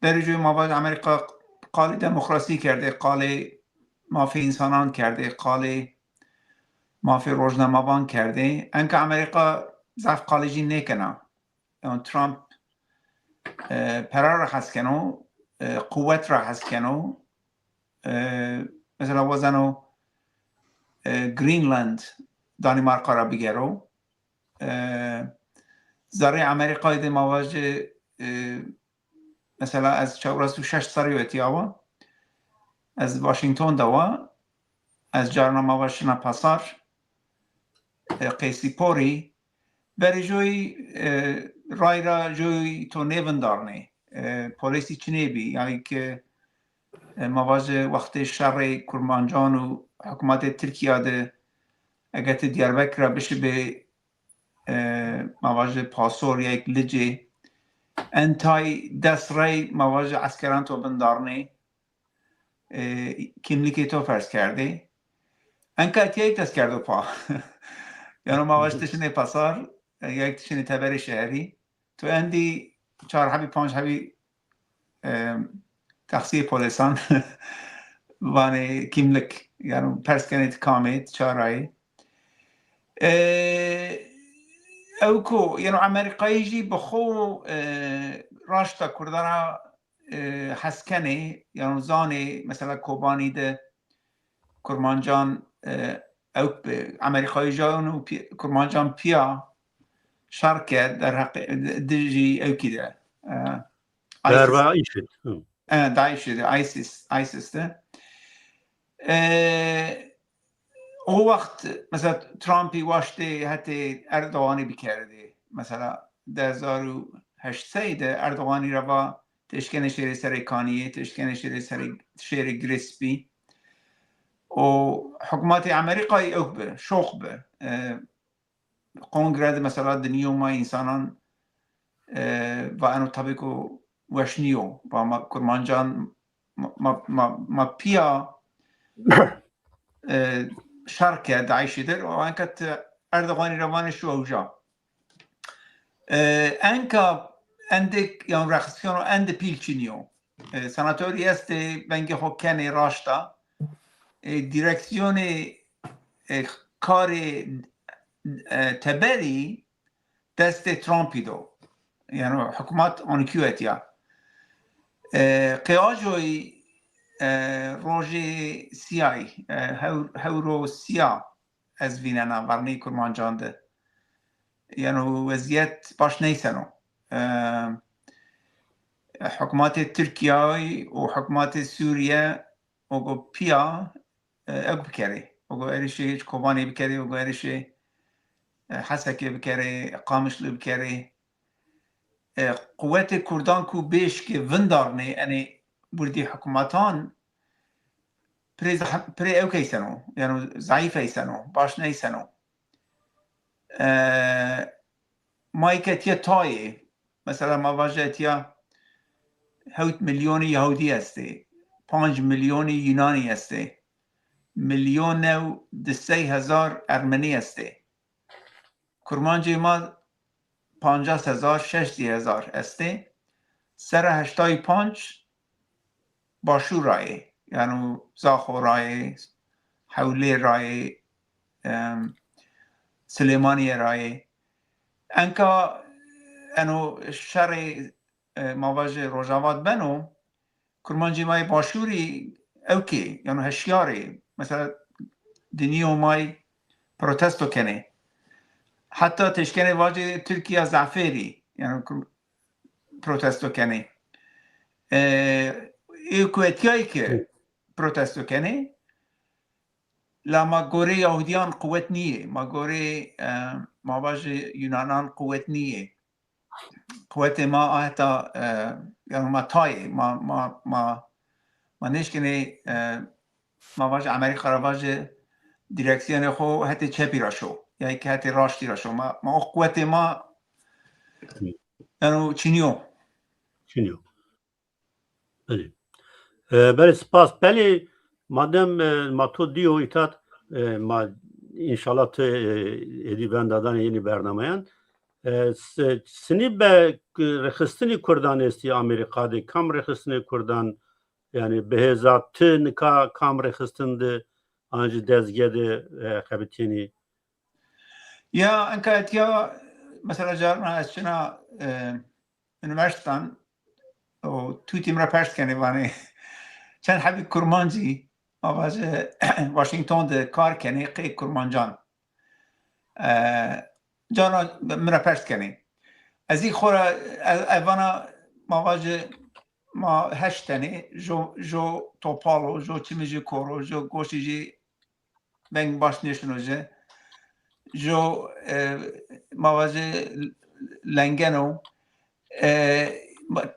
برجوی مواج امریکا قال دموکراسی کرده قال مافی انسانان کرده قال مافی روزنامه‌بان کرده انکه امریکا ضعف قالجی نکنه یعنی ترامپ پرار هست کنو قوت را هست کنو مثلا وزنو گرینلند دانمارک را بگیرو زاره امریکای ده مواجه مثلا از 46 سالی اتیاوا از واشنگتن دوا از جارنا مواجهنا پاسار قیسی پوری بری جوی رای را جوی تو نیون دارنه پولیسی چنی بی یعنی که مواجه وقت شر کرمانجان و حکومت ترکیه ده اگه دیاربکر را بشه به مواجه پاسور یک لجه انتای دست رای مواجه عسکران تو بندارنه کملیکی تو فرض کرده انکه اتیا یک دست کرده پا یعنی مواجه تشنه پاسار یک تشنه تبر شهری تو اندی 4 حبی 5 حبی تقصیر پولیسان وانه کملک یعنی پرس کنید کامید 4 رای او کو یعنی امریکایی جی بخو راشتا کردارا حسکنه یعنی زانه مثلا کوبانی ده کرمانجان او امریکایی جانو کرمانجان پیا شرکت در حق دیجی او کی ده در واقعی شد داعش ده آیسیس ده او وقت مثلا ترامپی واشته حتی اردوانی بکرده مثلا 2008 اردوانی را با تشکن شهر سرکانیه تشکن شهر گریسپی و حکومت امریکای او به شوق به کنگره مثلا دنیو ما انسانان و انو طبیقو وشنیو و ما کرمانجان ما پیا شرکه داعشی در و انکت اردوغانی روانش رو اوجا انکا اندک یعنی رخصیون رو اند پیلچینیو سناتوری است بنگی حکنی راشتا دیرکسیون کار تبری دست ترامپی دو یعنی حکومت آنکیویتیا قیاجوی روژی سیای هورو سیا از ویننا ورنی کرمانجان ده یعنی وضعیت باش نیسنو حکومت ترکیه و حکومت سوریه و پیا اگو بکره و ارشه هیچ کوبانی بکره و ارشه حسکه بکره قامش لی بکره قوت کردان کو بیش که وندارنه یعنی بردی حکومتان پری او کیسنو یعنی ضعیف ایسنو باش نیسنو مایکتیا تایه مثلا مواجهتیا 7 میلیون یهودی هسته 5 میلیون یونانی هسته 1,200,000 ارمنی هسته کرمانجی ما 50,000 60,000 استه سر 85 باشور رای یعنی زاخو رای حوله رای سلیمانی رای انکا انو شر مواجه روجاوات بنو کرمانجی مای باشوری اوکی یعنی هشیاری مثلا دنیو مای پروتستو کنه حتی تشکنه واجه ترکیه زعفری یعنی پروتستو کنه کویتیایی که پروتستو کنه لما گوره یهودیان قوت نیه ما گوره مواجه یونانان قوت نیه قوت ما حتی یعنی ما تایه ما نشکنه مواجه امریکا را واجه دیرکسیون خو حتی چپی را شو یعنی که حتی راشتی را شو ما قوت ما یعنی چینیو بله سپاس. بله مادم ما تو دیو ایتاد ما انشالله تو ادی بندادن یعنی برنامه سنی به رخصتنی کردان استی آمریکا ده کم رخصتنی کردان یعنی به هزار تن که کم رخصتنده آنجا دزگه ده خبتینی یا انکه اتیا مثلا جارنا از چنا انوشتن و تویتی مرا پشت کنه وانه چند حبی کرمانجی آواز واشنگتن ده کار کنه قی کرمانجان جانا مرا پشت کنه از این خورا ایوانا مواجه ما هشتنه جو توپالو جو چیمیجی کورو جو گوشیجی بنگ باش نشنو جو مواجه لنگنو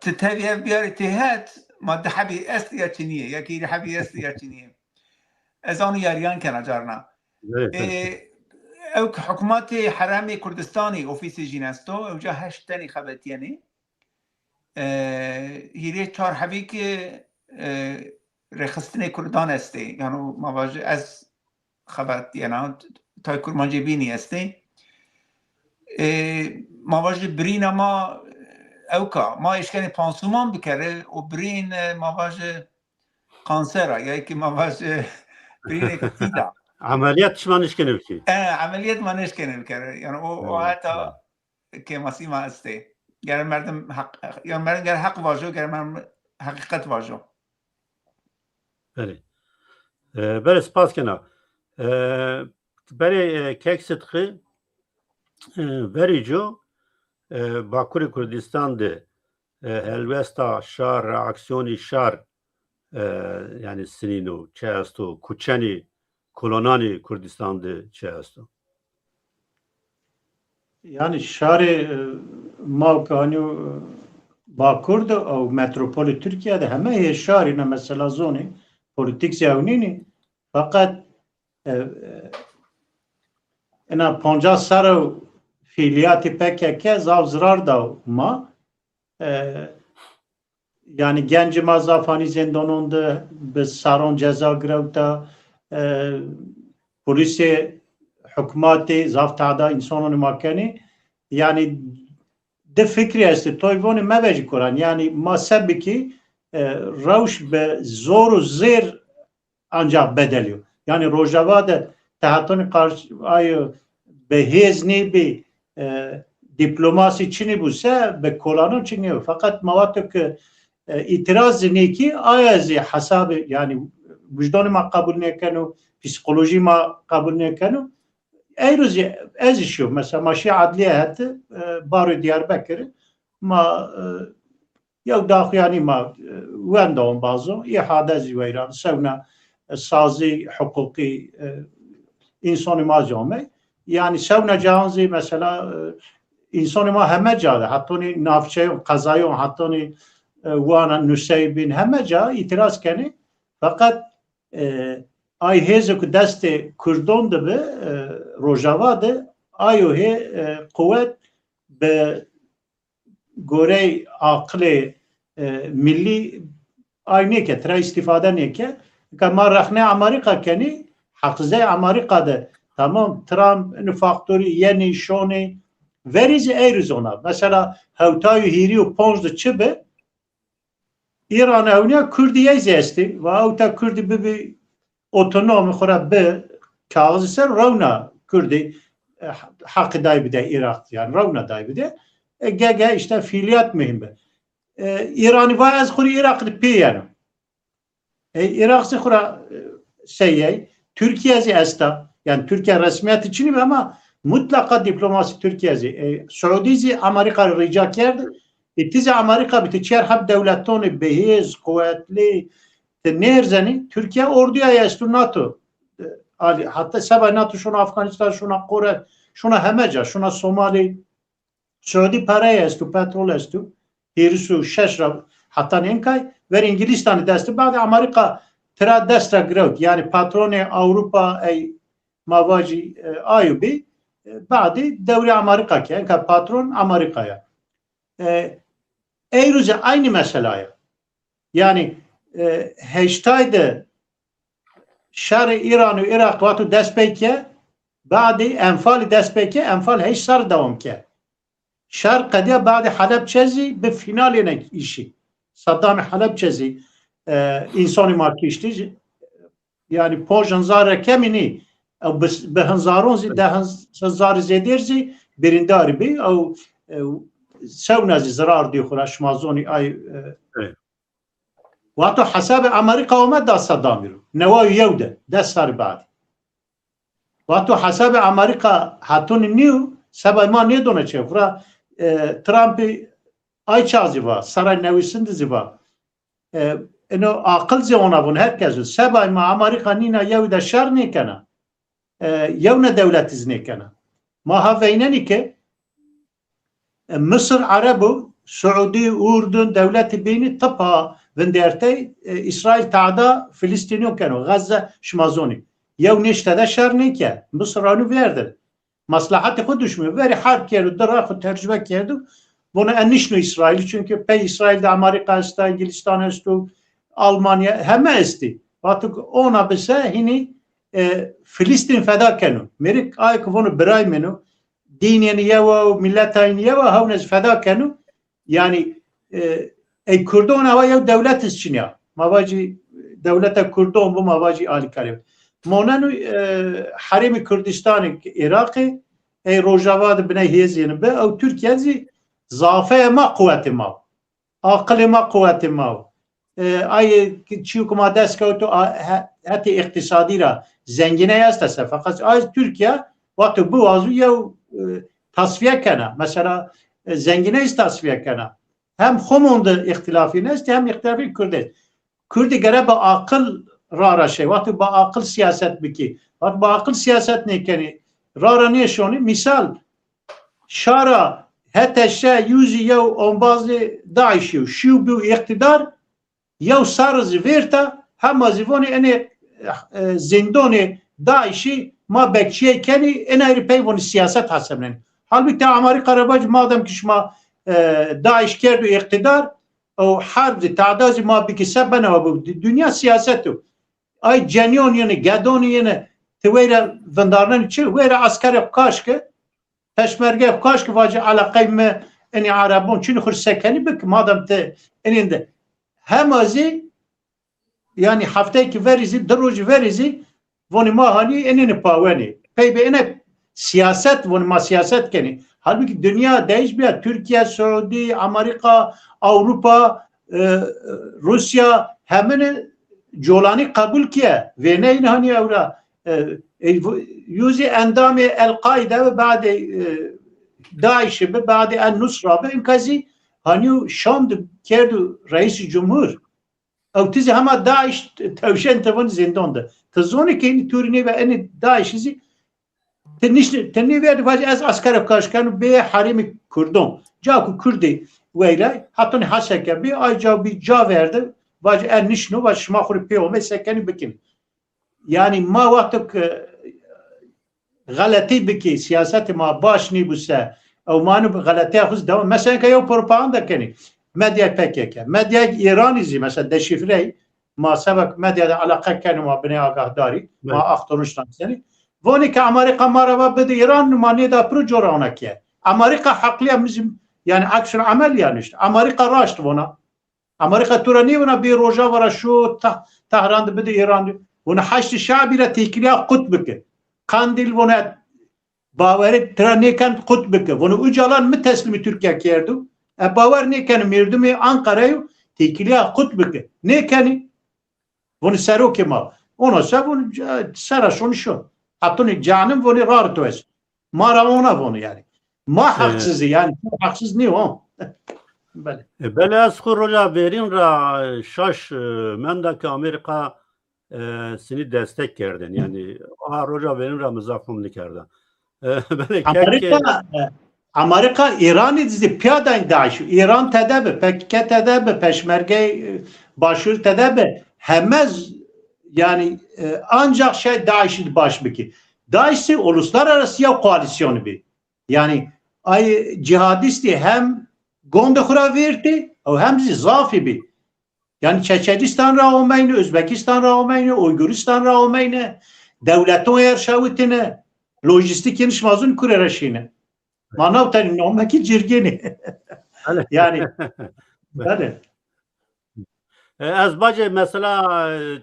تتابع بیاری تهات ما ده حبی است یا چینیه یکی ده حبی است یا چینیه از آن یاریان کنه جارنا او حکومت حرم کردستانی اوفیس جینستو او جا هشتنی خبتیانی هیره چار حبی که رخصتن کردان استه یعنی مواجه از خبت یعنی تا کرمانجی بینی استه مواجه برین ما اوکا ما اشکنی پانسومان بکره و برین مواجه کانسره یا که مواجه برین سیدا عملیات شما نشکنه بکی عملیات ما نشکنه بکره یعنی او حتی که مسیما استه گر مردم حق یا مردم گر حق واجو گر مردم حقیقت واجو بله بله سپاس کنه بله کک صدقی وری جو باکور کردستان ده هلوستا شار اکسیونی شار یعنی سنینو چه هستو کوچنی کلونانی کردستان ده چه هستو yani şari Malkanı Bakur'da o metropoli Türkiye'de hemen şarine mesela zoni politik zevnini fakat ina 50 sara fiiliyati PKK zav zarar da ma yani genci mazafani zindanında biz saron ceza grevta polisi hükümeti zaftada insanın makani yani de fikri است تویوانی مباجی کرن یعنی ما سبی که روش به زور و زیر انجام بدلیو یعنی روجاواد تحتون قارش آیا به هزنی به دیپلماسی چینی بوسه به کلانو چینی فقط مواتو که اعتراض نیکی آیا از حساب یعنی وجدان ما قبول نکنو پسیکولوژی ما قبول نکنو ای روزی ازشو مثلا ماشی عدلیه هست بارو دیاربکر ما یک داخیانی ما وندام بازو یه حادثی ویران سونا سازی حقوقی انسان ما جامعه یعنی سونا جهانزی مثلا انسان ما همه جاده حتی نافچه قضایی و حتی وانا نسیبین همه جا اعتراض کنی فقط آی هزو که دست کردان ده به روجاوا ده آیو هی قوت به گوره عقل ملی آی نیکه ترا استفاده نیکه که ما رخنه امریکا کنی حقزه امریکا ده tamam Trump نفاقداری یه نشانه وریز ایرزونا مثلا هوتای هیری و پونز چه به ایران اونیا کردیه زیستی و اوتا کردی ببی اتونوم خوره به کاغذ سر رونا کردی حق دای بده عراق yani رونا دای بده گه işte فیلیات مهمه ایرانی وای از خوری عراق پیانو عراق سی خوره سیه Türkiye استا yani Türkiye resmiyeti Çin'i ama mutlaka diplomasi Türkiye'si. Suudi'si Amerika rica kerdi. İtizi Amerika bitiçer hep devletoni behiz, kuvvetli nerzeni Türkiye orduya yestu NATO. Hatta sabah NATO şuna Afganistan, şuna Kore, şuna Hemeca, şuna Somali. Suudi paraya yestu, petrol yestu. Hirisu, şeşra, hatta nenkay ve İngilistan'ı desti. Bazı Amerika tera destra growth yani patroni Avrupa mavaji ayubi بعدی دوره آمریکا که اینکه پاترون آمریکایه ای روز aynı meseleyi yani هشتاید شهر ایران و عراق وقتی دست بکه بعد انفال دست بکه انفال هیچ سر دوام که شهر قدیه بعد حلب چیزی به فینال ایشی صدام حلب چیزی انسانی ما کشتی yani پوشنزار کمینی او به هزارون ده هزار زیدرزی برنداری بی او سونازی زرار دی خورش مازونی ای وقتی حساب امریکا اومد دا صدامی رو نوای یوده ده سر بعد وقتی حساب امریکا هاتون نیو سبای ما نیدونه چه فرا ترامپ ای چازی با سرای نویسند زیبا اینو عقل زیونه بون herkes سبای ما امریکا نینا یوده شر نیکنه یونه دولت ازنی کنه ما هفیننی که مصر عرب و سعودی و اردن دولت بینی طبها وندرتی اسرائیل تعدا فلسطینیو کنو غزه شمازونی یو نشته ده شر نیکه مصر آنو وردن مصلحت خودش می وری حرب کرد در خود ترجمه کرد bunu انیشنو اسرائیل çünkü pe İsrail'de Amerika است انگلستان است و آلمانیا همه استی وقتی ona بسه هینی فلسطین فدا کنو میری آی که ونو برای منو دینی یوا و ملت این یوا هونز فدا کنو یعنی ای کردون هوا یو دولت است چنیا مواجی دولت کردون bu مواجی آلی کریم مونانو حریم کردستان عراقی ای روجاواد بنای هیزین به او ترکیه زی ضعفه ما قوت ما عقل ما قوت ما ای چیو که ما دست که تو حتی اقتصادی را zengine yastası fakat az Türkiye vakti bu azı ya tasfiye kana mesela zengine tasfiye kana hem homonda ihtilafı nest hem ihtilafı Kürdi göre bu akıl rara şey vakti bu akıl siyaset biki vakti bu akıl siyaset ne keni rara ne şonu misal şara hatta şey yüzü ya on bazı daişi şu bu iktidar ya sarız verta hem azivoni ene زندان داعشی ما بکشیه کنی این ایری پیوانی سیاست حسب ننی halbuki Amerika رواج مادم که شما داعش کرد و اقتدار او حرب تعدازی ما بکی سبنه و بود دنیا سیاستو ای جنیون یعنی گدون یعنی تویره وندارنن چه ویره عسکر کاشکه پشمرگه کاشکه واجه علاقه ما اینی عربون چون خور سکنی بک مادم ته ایننده همازی yani haftaya ki verizi, derucu verizi, voni ma hani enini pavani. Peybe ene siyaset, voni ma siyaset keni. Halbuki dünya değişmiyor. Türkiye, Suudi, Amerika, Avrupa, Rusya hemini colani kabul kiye. Ve neyini hani evra yüzü endami el-Kaide ve ba'de Daesh ve ba'de el-Nusra ve inkazi hani Şam'da kerdu reis-i cumhur. او تیزی همه داعش توشن تون زندان ده تزونی که این تورینی و این داعشی تنی وید واجه از عسکر کاشکن به حریم کردون جا کو کردی ویله حتی حاشا که بی آی جا بی جا ورده واجه ان نشنو و شما خوری پیومه سکنی بکن یعنی ما وقتی که غلطی بکی سیاست ما باش نی بوسه او مانو غلطی خود دوام مثلا که یو پروپاگاندا کنی medya PKK medya İranizی مثلا deşifre ما سبق medya علاقه کنیم ما بنای آگاهداری ما اخترونشتان سنی وانی که امریکا ما را بده ایران نمانی دا پرو جورانه که امریکا حقلی bizim yani aksiyon amel yani işte Amerika raşt vona Amerika turani vona bir roja vara şu Tahran bide İran vona haşt şabi la tekliya kutbeke Kandil vona baveri traniken kutbeke vona ucalan mı teslimi Türkiye kerdu baver neken mirdu mi Ankara'yı tekliya kutbeke nekeni vona seroke ma ona sabun saraşon şu hatun canım vona rarto es mara ona vona yani ما haksız yani haksız ne o? Bale. بله از خود روژا برین را شش مندک Amerika seni destek kerdin yani روژا برین را مزاحم نکردن Amerika İran'ı dizi piyaden daş İran tedebe PKK tedebe peşmerge başır tedebe hemez yani ancak şey DAEŞ'in başbeki DAEŞ'si uluslararası ya koalisyonu bir yani ay cihadisti hem gondokura verdi o hem zafi bir yani Çeçenistan ra olmayını Özbekistan ra olmayını Uyguristan ra olmayını devletin erşavitine lojistik yenişmazın kureraşine manav tani nomaki cirgeni yani böyle از باجه مثلا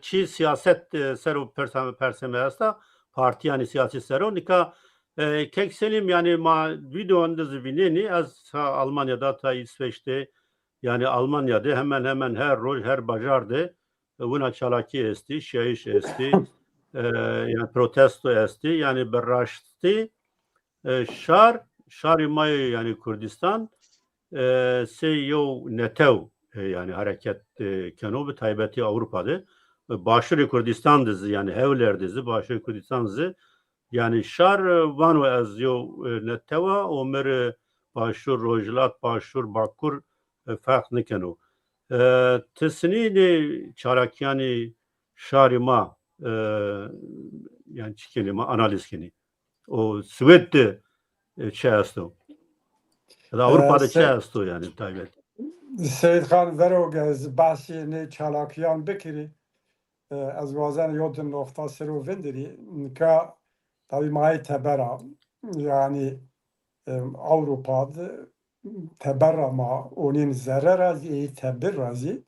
چی سیاست سر و پرسمه هستا parti yani siyasi serov nika kek selim yani ma video andızı bineni az Almanya'da ta İsveç'te yani Almanya'da hemen her bajardı buna çalaki esti şahiş esti yani protesto esti yani berraştı şar may yani Kürdistan seyo netev yani hareket kenobu taybeti Avrupa'da Başarı Kürdistan dizi yani Hevler dizi Başarı Kürdistan dizi yani şar vanu az yo neteva omer başur rojlat başur bakur fark nekeno tesnini çarakyani şarima yani çikelima analiz keni o Svette çesto da Avrupa'da çesto yani taybet Seyid Khan verog az bahsi ne çalakyan bekiri از وازن یاد نقطه سر و وندری که tabii mای تبرا yani Avrupa تبرا ما اونین ذره رازی تبر رازی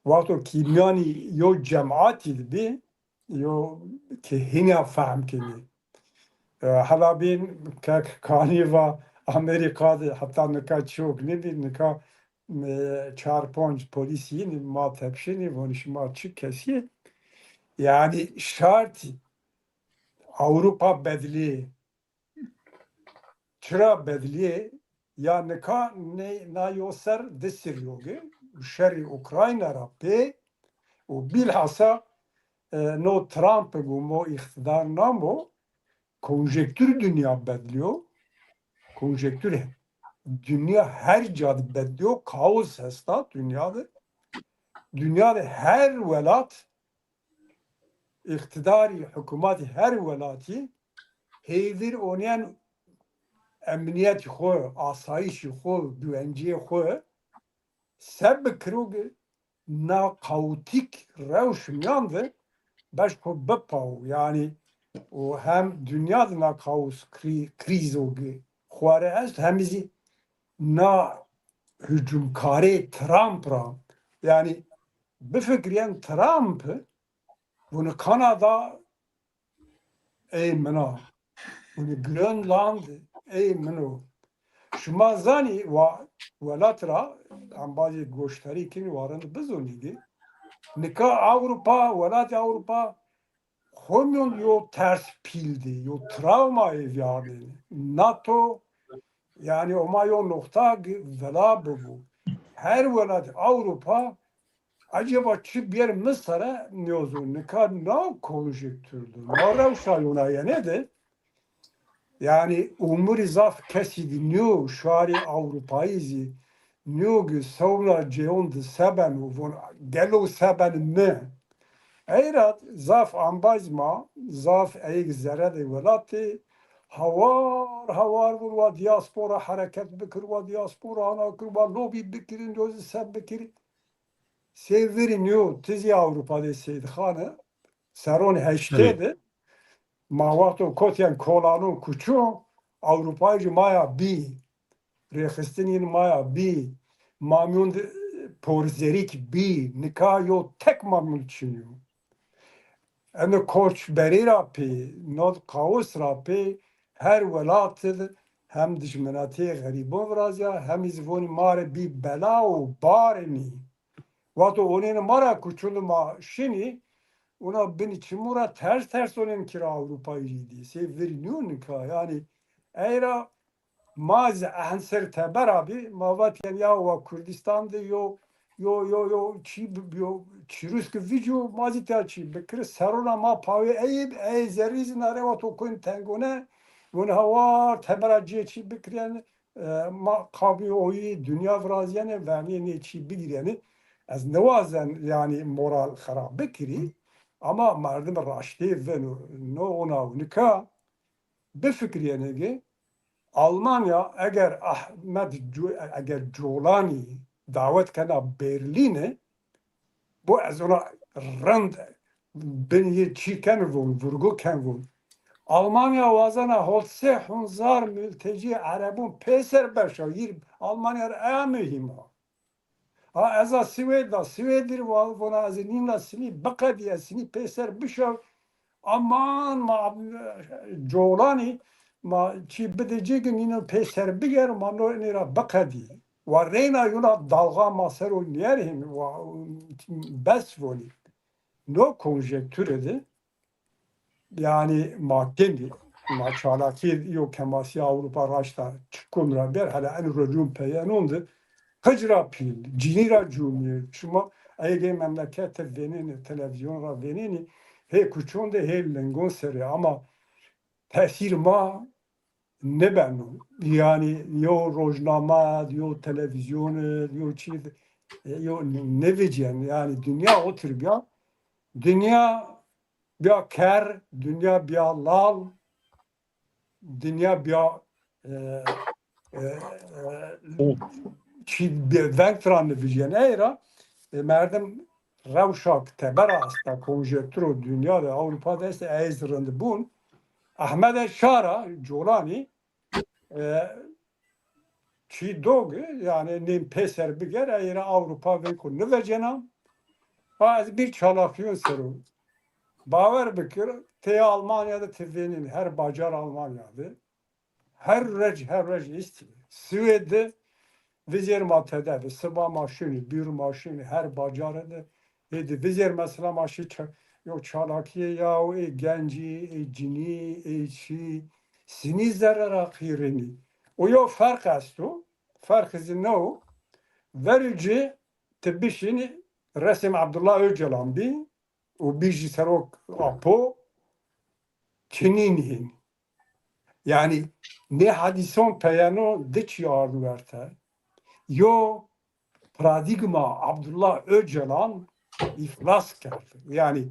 وقتی کیمیانی یو جماعتی بی یو که هنیا فهم کنی حالا بین که کانی و امریکا حتی نکا چوک نبی نکا 4-5 polisiyin ما تبشینی ونش ما چی کسیه yani şart Avrupa bedli çıra bedli ya neka ne yoser desiryoge şerri Ukrayna rapi o bilhassa no Trump gumo iktidar namo konjektür dünya bedliyor konjektür dünya her cad bedliyor kaos hasta dünyada her velat iktidari hükümeti her velati heydir oynayan emniyet xo, asayiş xo, güvence xo seb krog na kaotik revşmyandı baş ko bepav yani o hem dünyada na kaos kriz o xware est hemizi na hücumkari Trump ra yani bifikriyen Trump bunu Kanada ey mena bunu Grönland ey meno şuma zani velatra ambazı goştari kini varın bizonidi nika Avrupa velat Avrupa homyon yo ters pildi yo travma evyadı NATO yani omayo nokta vela bu her velat Avrupa acaba çi bir Mısır'a niyozun ne kadar ne konjektürdü. Mara şayuna ne de yani umur izaf kesidi niyo şari Avrupa'yı niyo ki savla ceondu seben o gelo seben ne eyrat zaf ambazma zaf eyg zerade velati havar vurva diaspora hareket bikir diaspora ana kırva lobi bikirin gözü seb bikirin Sevverin yo tizi Avrupa'da Seyid Khan'ı Seron heşteydi. ماواتو کوتین کولانو کوچو اروپای مایا بی ریخستنین مایا بی مامیون پورزریک بی نکایو تک مامیون چینیو ام کوچ بری را پی نود کاوس را پی هر ولات هم دشمناتی غریبون ورازیا هم izvoni mare bi bela u bareni vato onin mara kuçulu ma şini ona beni çimura ters onin kira Avrupa'yı di se veriyorsun ka yani eğer maz ahanser teber abi mavat yani ya o Kürdistan'da yo çirus ki video mazi terçi bekir serona ma pavi ey zeriz nare vato koin tengone ون هوا تبرجی چی بکرین ما قابی اوی دنیا فرازیانه و یعنی چی بگیرینه از نوازن یعنی مورال خراب بکری اما مردم راشتی و نو اونا و نکا بفکرینه که Almanya eğer Jolani davet kana Berlin'e bu az ona rand beni çiken vurgu ken Almanya vazana holse hunzar mülteci Arabun peser beşayir Almanya en mühim ha eza Swedir vona azinina sini bakadiye sini peser bişav aman ma Jolani ma çi bedecegin yine peser biger ma no nira bakadi ve reyna yuna dalga maser o niyerhim ve bes voli no konjektürede yani mahkendi ma çalaki yo kemasi Avrupa raşta çıkımra ber hala en rojum peyanondu kacra pil cinira cumhur şuma ayge memlekette venini televizyonra venini he kuçonde he lengon seri ama tesir ma ne ben yani yo rojnama yo televizyon yo çiz yo ne vecen yani dünya otur ya dünya bia ker, dünya bia lal, dünya bia çi ventran vijene era merdem revşak tebera asta konjektro dünyada Avrupa'da ise ezrinde bun Ahmed Şara Jolani çi dog yani nim peser biger era Avrupa ve konu vecenam az bir çalakıyor seru Baver bikir, te Almanya'da tevenin her bacar Almanya'da. Her rej istiyor. Sued'de vizer matede, sıba maşini, bir maşini, her bacarada. Vizer mesela maşı yok çalakiye ya o genci, cini, çi, sini zarar akhirini. O yok fark astu, fark ne o? Verici tebişini resim Abdullah Öcalan bi. O bir serok apo çininin yani ne hadison peyano diç yardı verte yo paradigma Abdullah Öcalan iflas kerdi yani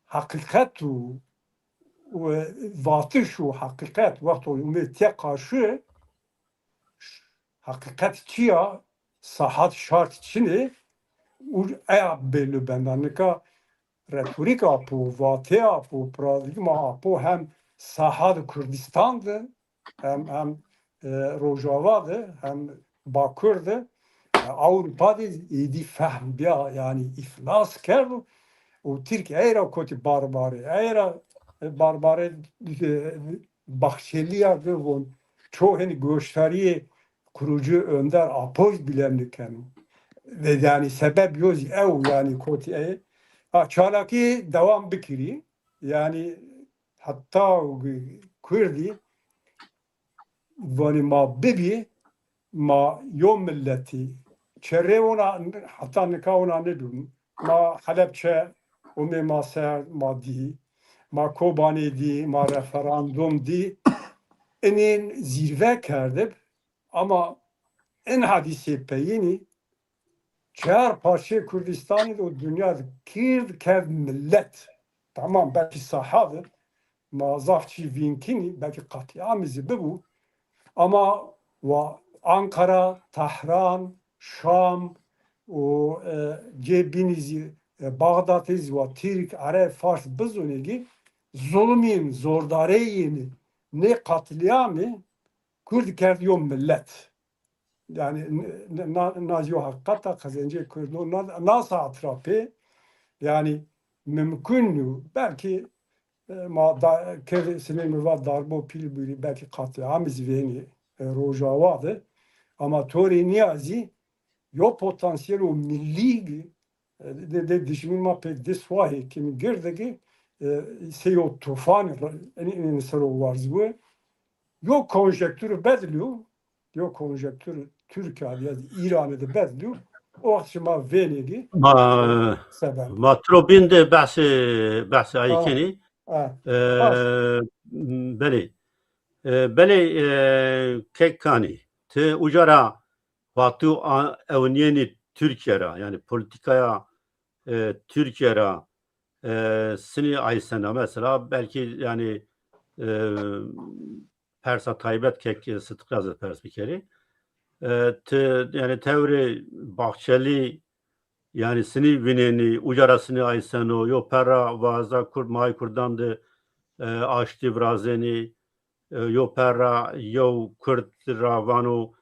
hakikatu ve vatışu hakikat vakti ümmetiye karşı hakikat çiya sahat şart çini eya belli benden nika retorik apo, vate apo, paradigma apo hem Sahad Kürdistan'dı, hem Rojava'dı, hem Bakır'dı. Avrupa'da idi fehm biya yani iflas kerdu. O Türkiye era koti barbari, era barbari Bahçeli'ydi von çoğu hani gösteriye kurucu önder apoz bilemliken. Ve yani sebep yoz ev yani koti çalaki devam bikiri yani hatta Kürdi vani ma bibi ma yom milleti çere ona hatta nika ona ne dun ma Halepçe o me ma ser ma di ma Kobani di ma referandum di enin zirve kerdib ama en hadisi peyini Çar parça Kürdistan'ı o dünyada kird kev millet. Tamam belki sahadır. Mazafçı vinkini belki katliamızı bu. Ama Ankara, Tahran, Şam, o cebinizi Bağdat'ız ve Türk, Arap, Fars bizonegi zulmên zordareyên ne katliamê Kurd kerd yo millet. Yani naziyo hakikata kazancı Kurdun nasıl atrapı yani mümkün belki ma kev sinema va darbo pil biri belki katliam zveni rojavadı ama tori niyazi yo potansiyel o milli de dişmin ma pek desvahi kim girdeki seyo tufan en sero varz bu yo konjektürü bedliyor yo konjektürü Türkiye ya İran'da da bedliyor o akşama venigi ما sebep. ما تروبين ده بحث آیکنی بله بله کانی te ucara vatu evniyeni Türkiye ra yani politikaya Türkiye ra sini aysena mesela belki yani persa taybet kek sıtkazı pers bir kere yani tevri bahçeli yani sini vineni ucarasını ayseno yo perra vaza kurd may kurdandı aşti vrazeni yo perra yo kurd ravano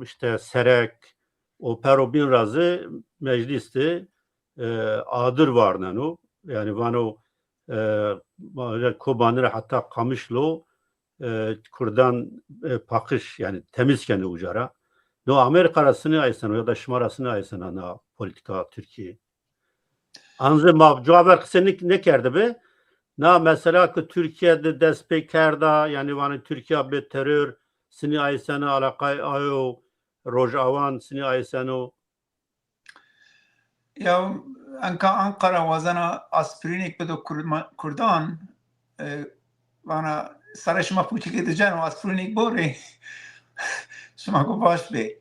işte serek o pero bin razı mecliste adır var nano yani vano kobanır hatta kamışlo kurdan pakış yani temizken ucara no Amerika arasını aysano ya da şımarasını aysana na politika Türkiye anze cevap kısenik ne kerdi be na mesela ki Türkiye'de despek kerda yani vanı Türkiye be terör sini aysana alakay ayo rojavan sini aysano ya anka Ankara vazana aspirinik bedo Kurdan bana sarışma puçik edeceğim aspirinik bori şuma ko baş be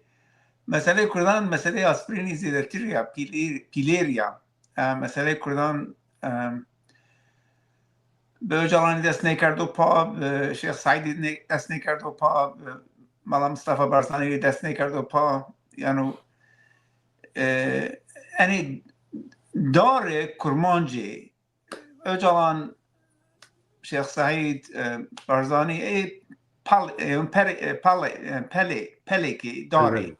mesele Kurdan mesele aspirini ziyarettir ya piler ya mesele Kurdan به جلانی دست نکرد و پا شیخ سعیدی دست نکرد و پا مالا مصطفى برزانی دست نکرد و پا یعنی دار کرمانجی öcalan Şeyh Said Barzani pele ki dari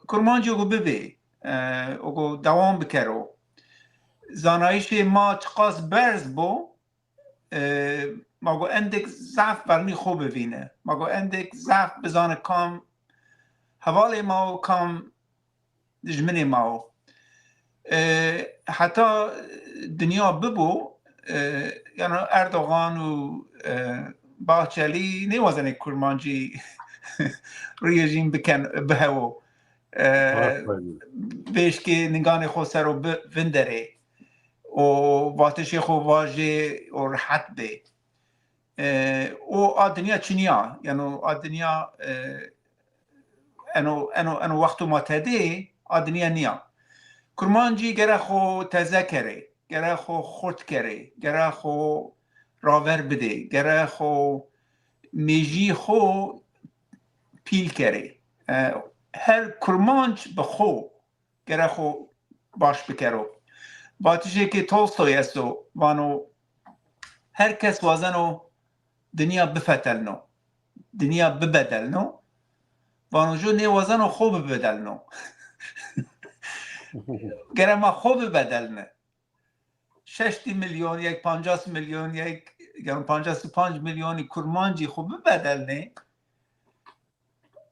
kurmancı o bibi o devam bikero زانایش ما تقاس برز بو ما گو اندک ضعف برمی خوب ببینه ما گو اندک ضعف بزانه کام حوالی ما و کام دجمنی ما حتی دنیا ببو یعنی اردوغان و باچلی نیوازنه کرمانجی ریژیم بکن بهو بیش که نگان خود سر رو وندره و واتش خواجه و راحت به و آدنیا چنیا یعنی آدنیا انو وقت معتدی آدنیا نیا کرمانجی گره خو تذکره گره خو خورد کره گره خو راور بده گره خو میجی خو پیل کره هر کرمانج به خو گره خو باش بکرو باتیشه که تولستوی است و وانو هر کس وازنو دنیا بفتلنو دنیا ببدلنو وانو جو نیوازنو خوب ببدلنو گره ما خوب ببدلنه 60 میلیون یک 50 میلیون یک 55 میلیونی کرمانجی خوب ببدلنه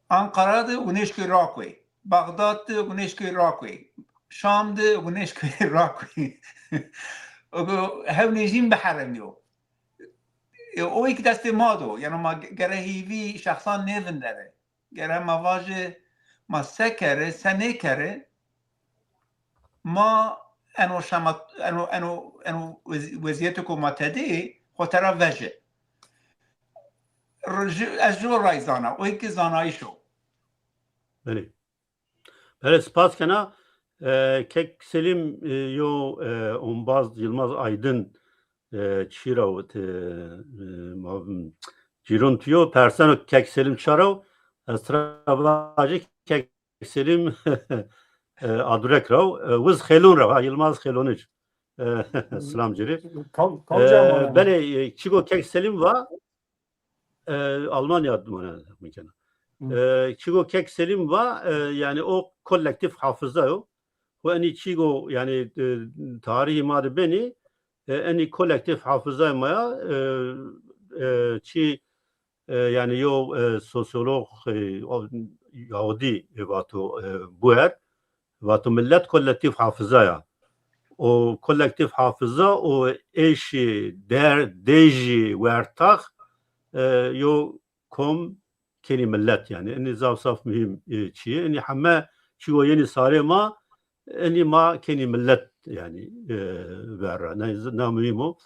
Ankara'da UNESCO Rockaway, Bagdad'da UNESCO Rockaway, Şam'da UNESCO Rockaway. هونیجیم به حرمیو او یک دست ما دو یعنی ما گره هیوی شخصان نیون داره گره ما واجه ما سکره سنه کره ما انو شمت انو وضعیت که معتدی خطره وجه از جو رای زانه او یک زانایی شو بله سپاس کنا Kek Selim yo Onbaz Yılmaz Aydın Çirav Ciruntuyo Persano Kek Selim Çarav Stravacı Kek Selim Adurek Rav Vız Helun Rav Yılmaz Helunic Selam Ciri. Kavcam Ben Çigo Kek Selim var. Almanya adım ona mümkün. Çigo Kek Selim var. Yani o kolektif hafıza o. Ve eni Çigo yani tarihi madde beni eni kolektif hafıza maya çi yani yo sosyolog Yahudi vato buer vato millet kolektif hafıza ya. O kolektif hafıza o eşi deji vertak yo kom keni millet yani eni zavsaf mühim çiye eni hamme çigo yeni sarema eni ma keni millet yani verra ne mühim o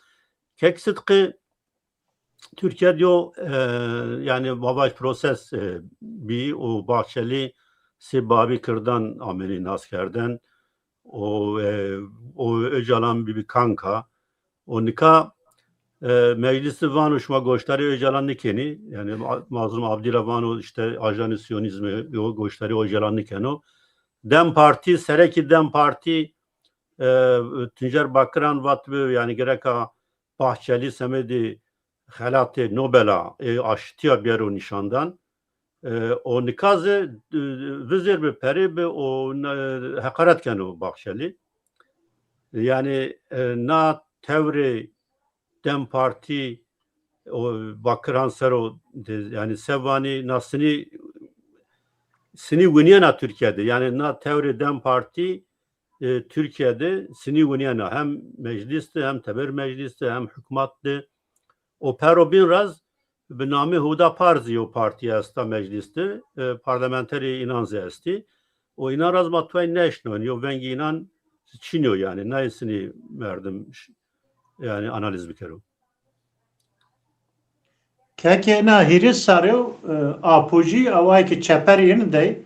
kek sıdkı Türkiye diyor yani babaş proses bir o bahçeli sebabi kırdan ameli askerden o Öcalan bir kanka o nika meclisi vanu şuma goştari Öcalan nikeni yani Mazlum Abdillah vanu işte ajanı Siyonizmi o goştari Öcalan nikeni Dem Parti Sereki Dem Parti Tuncer Bakıran vatbı yani gereka bahçeli semedi Halatı Nobel'a aştıya bir o nişandan o nikazı vizir bir peri bir o hakaretken o bahçeli yani na tevri Dem Parti o Bakıran Sero yani sevani nasını sini Vinyana Türkiye'de yani na tevri Dem Parti Türkiye'de sini Vinyana hem mecliste hem teber mecliste hem hükümatte o pero biraz به نام هودا پارزی و پارتی است مجلسته پارلمانتری اینان زیستی و اینا راز ما توی نشنون یا ونگی اینان چینیو yani neyisini verdim yani analiz bikerim. Keke na hiris sarı apoji avay ki çeper yerinde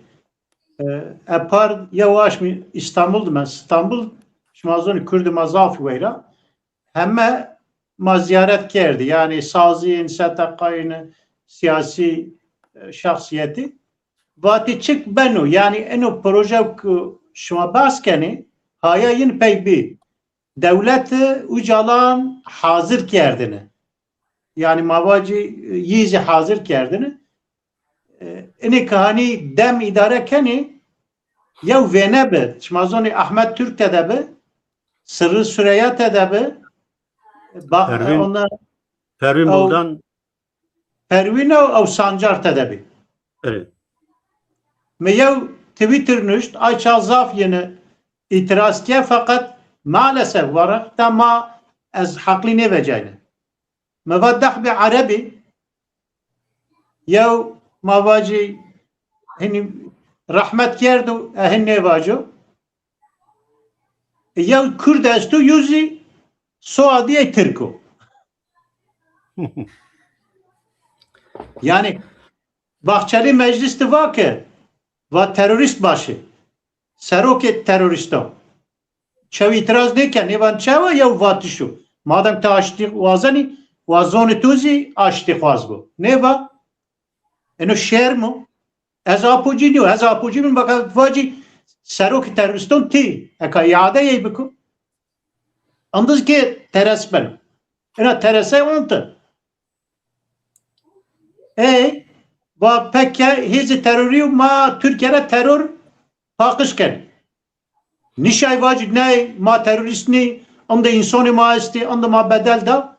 epar yavaş mı İstanbul'da ben İstanbul şmazoni Kürdü mazaf veyra hemme ma ziyaret kerdi. Yani sazin, setakayını, siyasi şahsiyeti. Vati çık benu. Yani eno proje şuma baskeni haya yin peybi. Devleti ucalan hazır kerdini. Yani mavacı yizi hazır kerdini. Eni kahani dem idare keni ya venebe. Şmazoni Ahmet Türk tedebi Sırrı Süreyya tedebi Pervin Buldan Pervin o Sancar tedebi. Evet. Meyev Twitter nüşt ayçal zaf yeni itiraz ki fakat maalesef varak da ma az hakli ne vecayne. Mevaddah bi Arabi yev mavacı hani rahmet kerdu ehinne vacı yev Kürdestu yüzi Suadiye Türk'ü. Yani Bahçeli mecliste var ki ve terörist başı. Seroket teröristan. Çev itiraz neken? Evan çeva ya vatişu. Madem ta açtı vazani vazoni tuzi açtı faz bu. Ne va? Eno şer mu? Ez apoji diyor. Ez apoji min bakat vacı seroket teröristan ti. Eka iade yey biku. Andız ki teres ben. Ena terese ontı. Va pekke hizi terörü ma Türkiye'de terör pakışken. Nişay vacid ne ma teröristni anda insanı ma isti anda ma bedel da.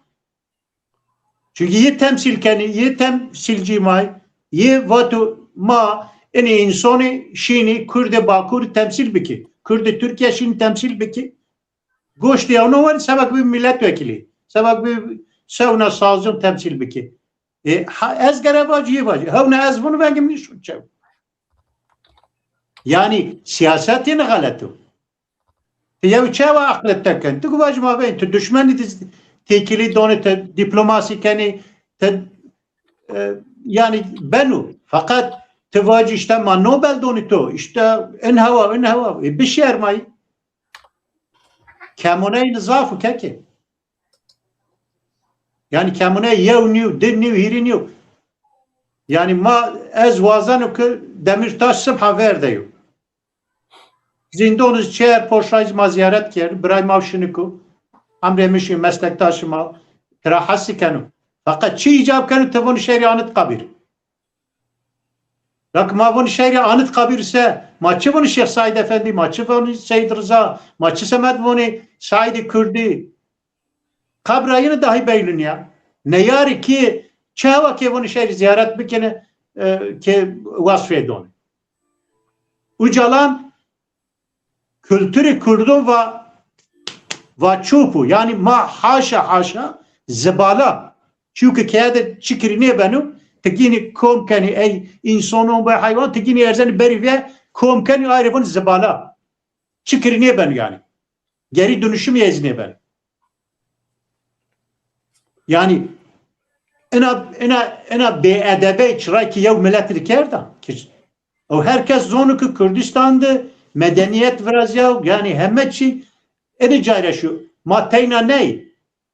Çünkü ye temsilkeni ye temsilci ma ye vatu ma eni insanı şini Kürde Bakur temsil biki. Kürde Türkiye şini temsil biki. Goşt ya onu var sebek bir milletvekili. Sebek bir sevna sazın temsil biki. Ez gerebacı vacı. Havne ez bunu ben gibi şutçam. Yani siyasetin galatı. Ya çeva aklettekken. Tu vacı ma ben tu düşmeni tekili donu te diplomasi keni te yani benu fakat tu vacı işte ma Nobel donu to işte en hava bir şer may Kamunay nizafı keke. Yani kamunay yev niu, din niu, hiri niu. Yani ma ez vazanı ki Demirtaş sıbha verdeyu. Zindonuz çeğer poşayız ma ziyaret kerdi. Biray mavşını ku. emremişim meslektaşıma terahası kenu. Fakat çi icab kenu tevon şehri anıt kabir. Lakin ma bunu şehri anıt kabir ise maçı bunu Şeyh Said Efendi, maçı bunu Seyyid Rıza, maçı Semet bunu Said Kürdi. Kabrayını dahi beylün ya. Ne yari ki çava ki bunu şehri ziyaret bikene ki vasfedon. Ucalan kültürü Kürdün ve çupu yani ma haşa zebala. Çünkü kâde çikirine benim tekini kom kani ey insanın ve hayvan tekini erzeni beri ve kom kani ayrıbın zebala. Çikirine ben yani. Geri dönüşüm yazine ben. Yani ena beedebe çıray ki yav milletli kerda. O herkes zonu ki Kürdistan'dı medeniyet biraz yav yani hemmetçi eni cayra şu ma teyna ney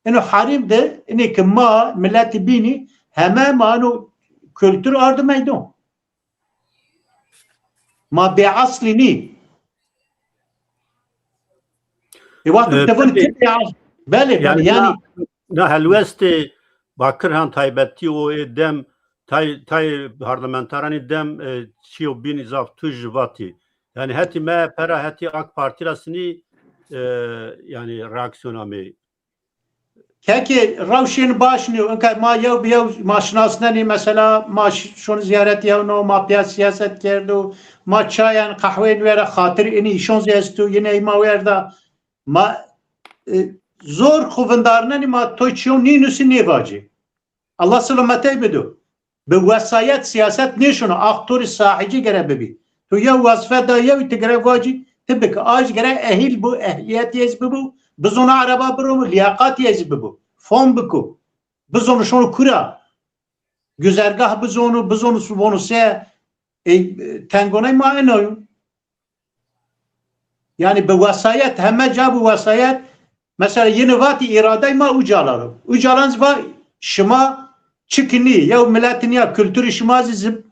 eno harim de eni ki ma milleti bini hemen manu kültür ardı meydon ma be aslini vakti tevun tibi bele yani نه هلوست باکرهان تایبتی و دم تای پارلمانترانی دم چیو بین اضاف تو جواتی yani heti me pera heti AK Parti rasini yani reaksiyonami Keki ravşin başını önce ma yav biyav ma şnasnani mesela ma şunu ziyaret yav no ma piyas siyaset kerdu ma çayan kahven vere hatır ini şon ziyastu yine ma verda ma zor kuvvendarnani ma toçyon ninusi nevacı Allah selamete bedu be vesayet siyaset ne şunu aktör sahici gere bebi to ya vasfe da ya itigre vacı tebek aj gere ehil bu ehliyet yez bu bizona araba bro liyakat yez bu fon bu bizonu şunu kura güzergah bizonu subonu se tengonay ma enoy yani be vesayet hemme cabu vesayet mesela yeni vati irade ma ucalarım ucalanız va şıma çıkını ya milletin ya kültürü şıma zip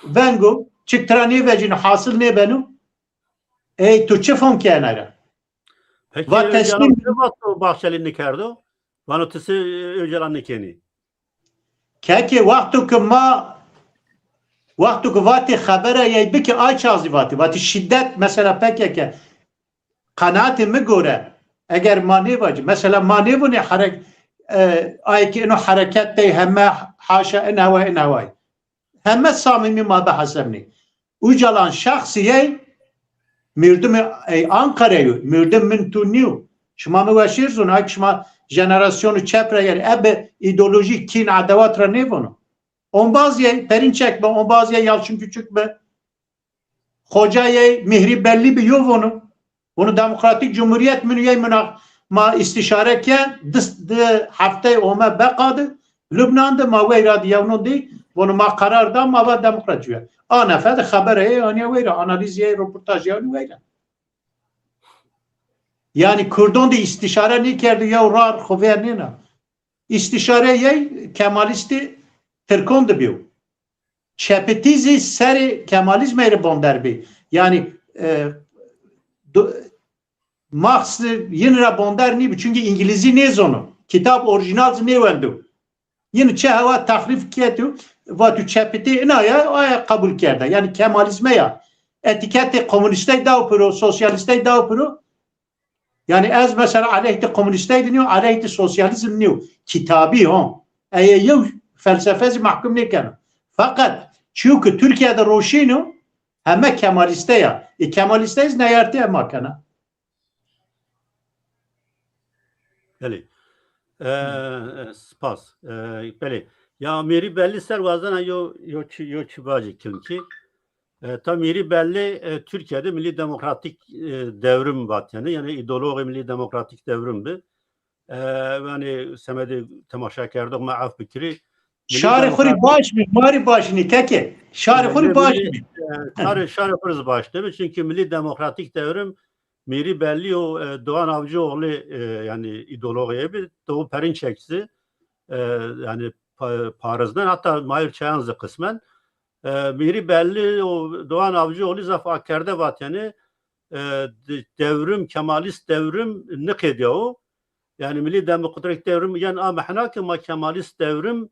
vengo çıktrani vecin hasıl ne benim tu çifon kenara peki va teslim bahçelini kerdo vanotisi Öcalan nikeni keki vaktu ki vati habere yay biki ay vati şiddet mesela peki kanaatimi göre eğer manevacı mesela manevuni ay ki ino hareket de hemme haşa inhavay hemme samimi ma behasebni ucalan şahsiye mürdüm Ankara'yı mürdüm min tuniu şuma mevaşirzun ay şuma jenerasyonu çepreyer ebe ideolojik kin adavatra nevonu on bazıya perinçek be on bazıya Yalçın Küçük be hocaya mihri belli bir yovonu bunu demokratik cumhuriyet münüye ma istişare ke hafte ome bekadı Lübnan'da ma veyra diyavnu di bunu ma kararda ma va demokratiye ana fed habere aniye veyra analiziye röportaj yani veyra yani Kurdon da istişare ne kerdi ya rar xovernina istişare ye Kemalisti Türkon da biyo çepetizi seri Kemalizme bonder bi yani Marx yine bonder ni çünkü İngilizce ne zonu kitap orijinal ne vendu yine çehava tahrif kiyetu ve tu çepeti inaya aya kabul kerdi yani Kemalizme ya etiketi komüniste da opero sosyaliste da opero yani az mesela aleyhte komüniste deniyor aleyhte sosyalizm deniyor kitabı o eyev felsefesi mahkum ne kanı fakat çünkü Türkiye'de roşino hem Kemaliste ya Kemalisteyiz ne yartı ama kana Beli. Spas. Beli. Ya meri belli ser vazana yo çibacı çünkü tam meri belli Türkiye'de Milli Demokratik Devrim vatanı yani ideoloji Milli Demokratik Devrim bi yani semedi temaşa kerdik maaf bikri Şari xuri baş mı? Mari başını keke. Şari xuri baş mı? Şari xuri baş değil mi? Çünkü Milli Demokratik Devrim miri belli o Doğan Avcıoğlu yani ideolojiye bir Doğu Perinçek'si yani Paris'ten hatta Mahir Çayanzı kısmen miri belli o Doğan Avcıoğlu zaf akerde vatanı devrim, Kemalist devrim nikediyor. Yani milli demokratik devrim yani amahna ki ma Kemalist devrim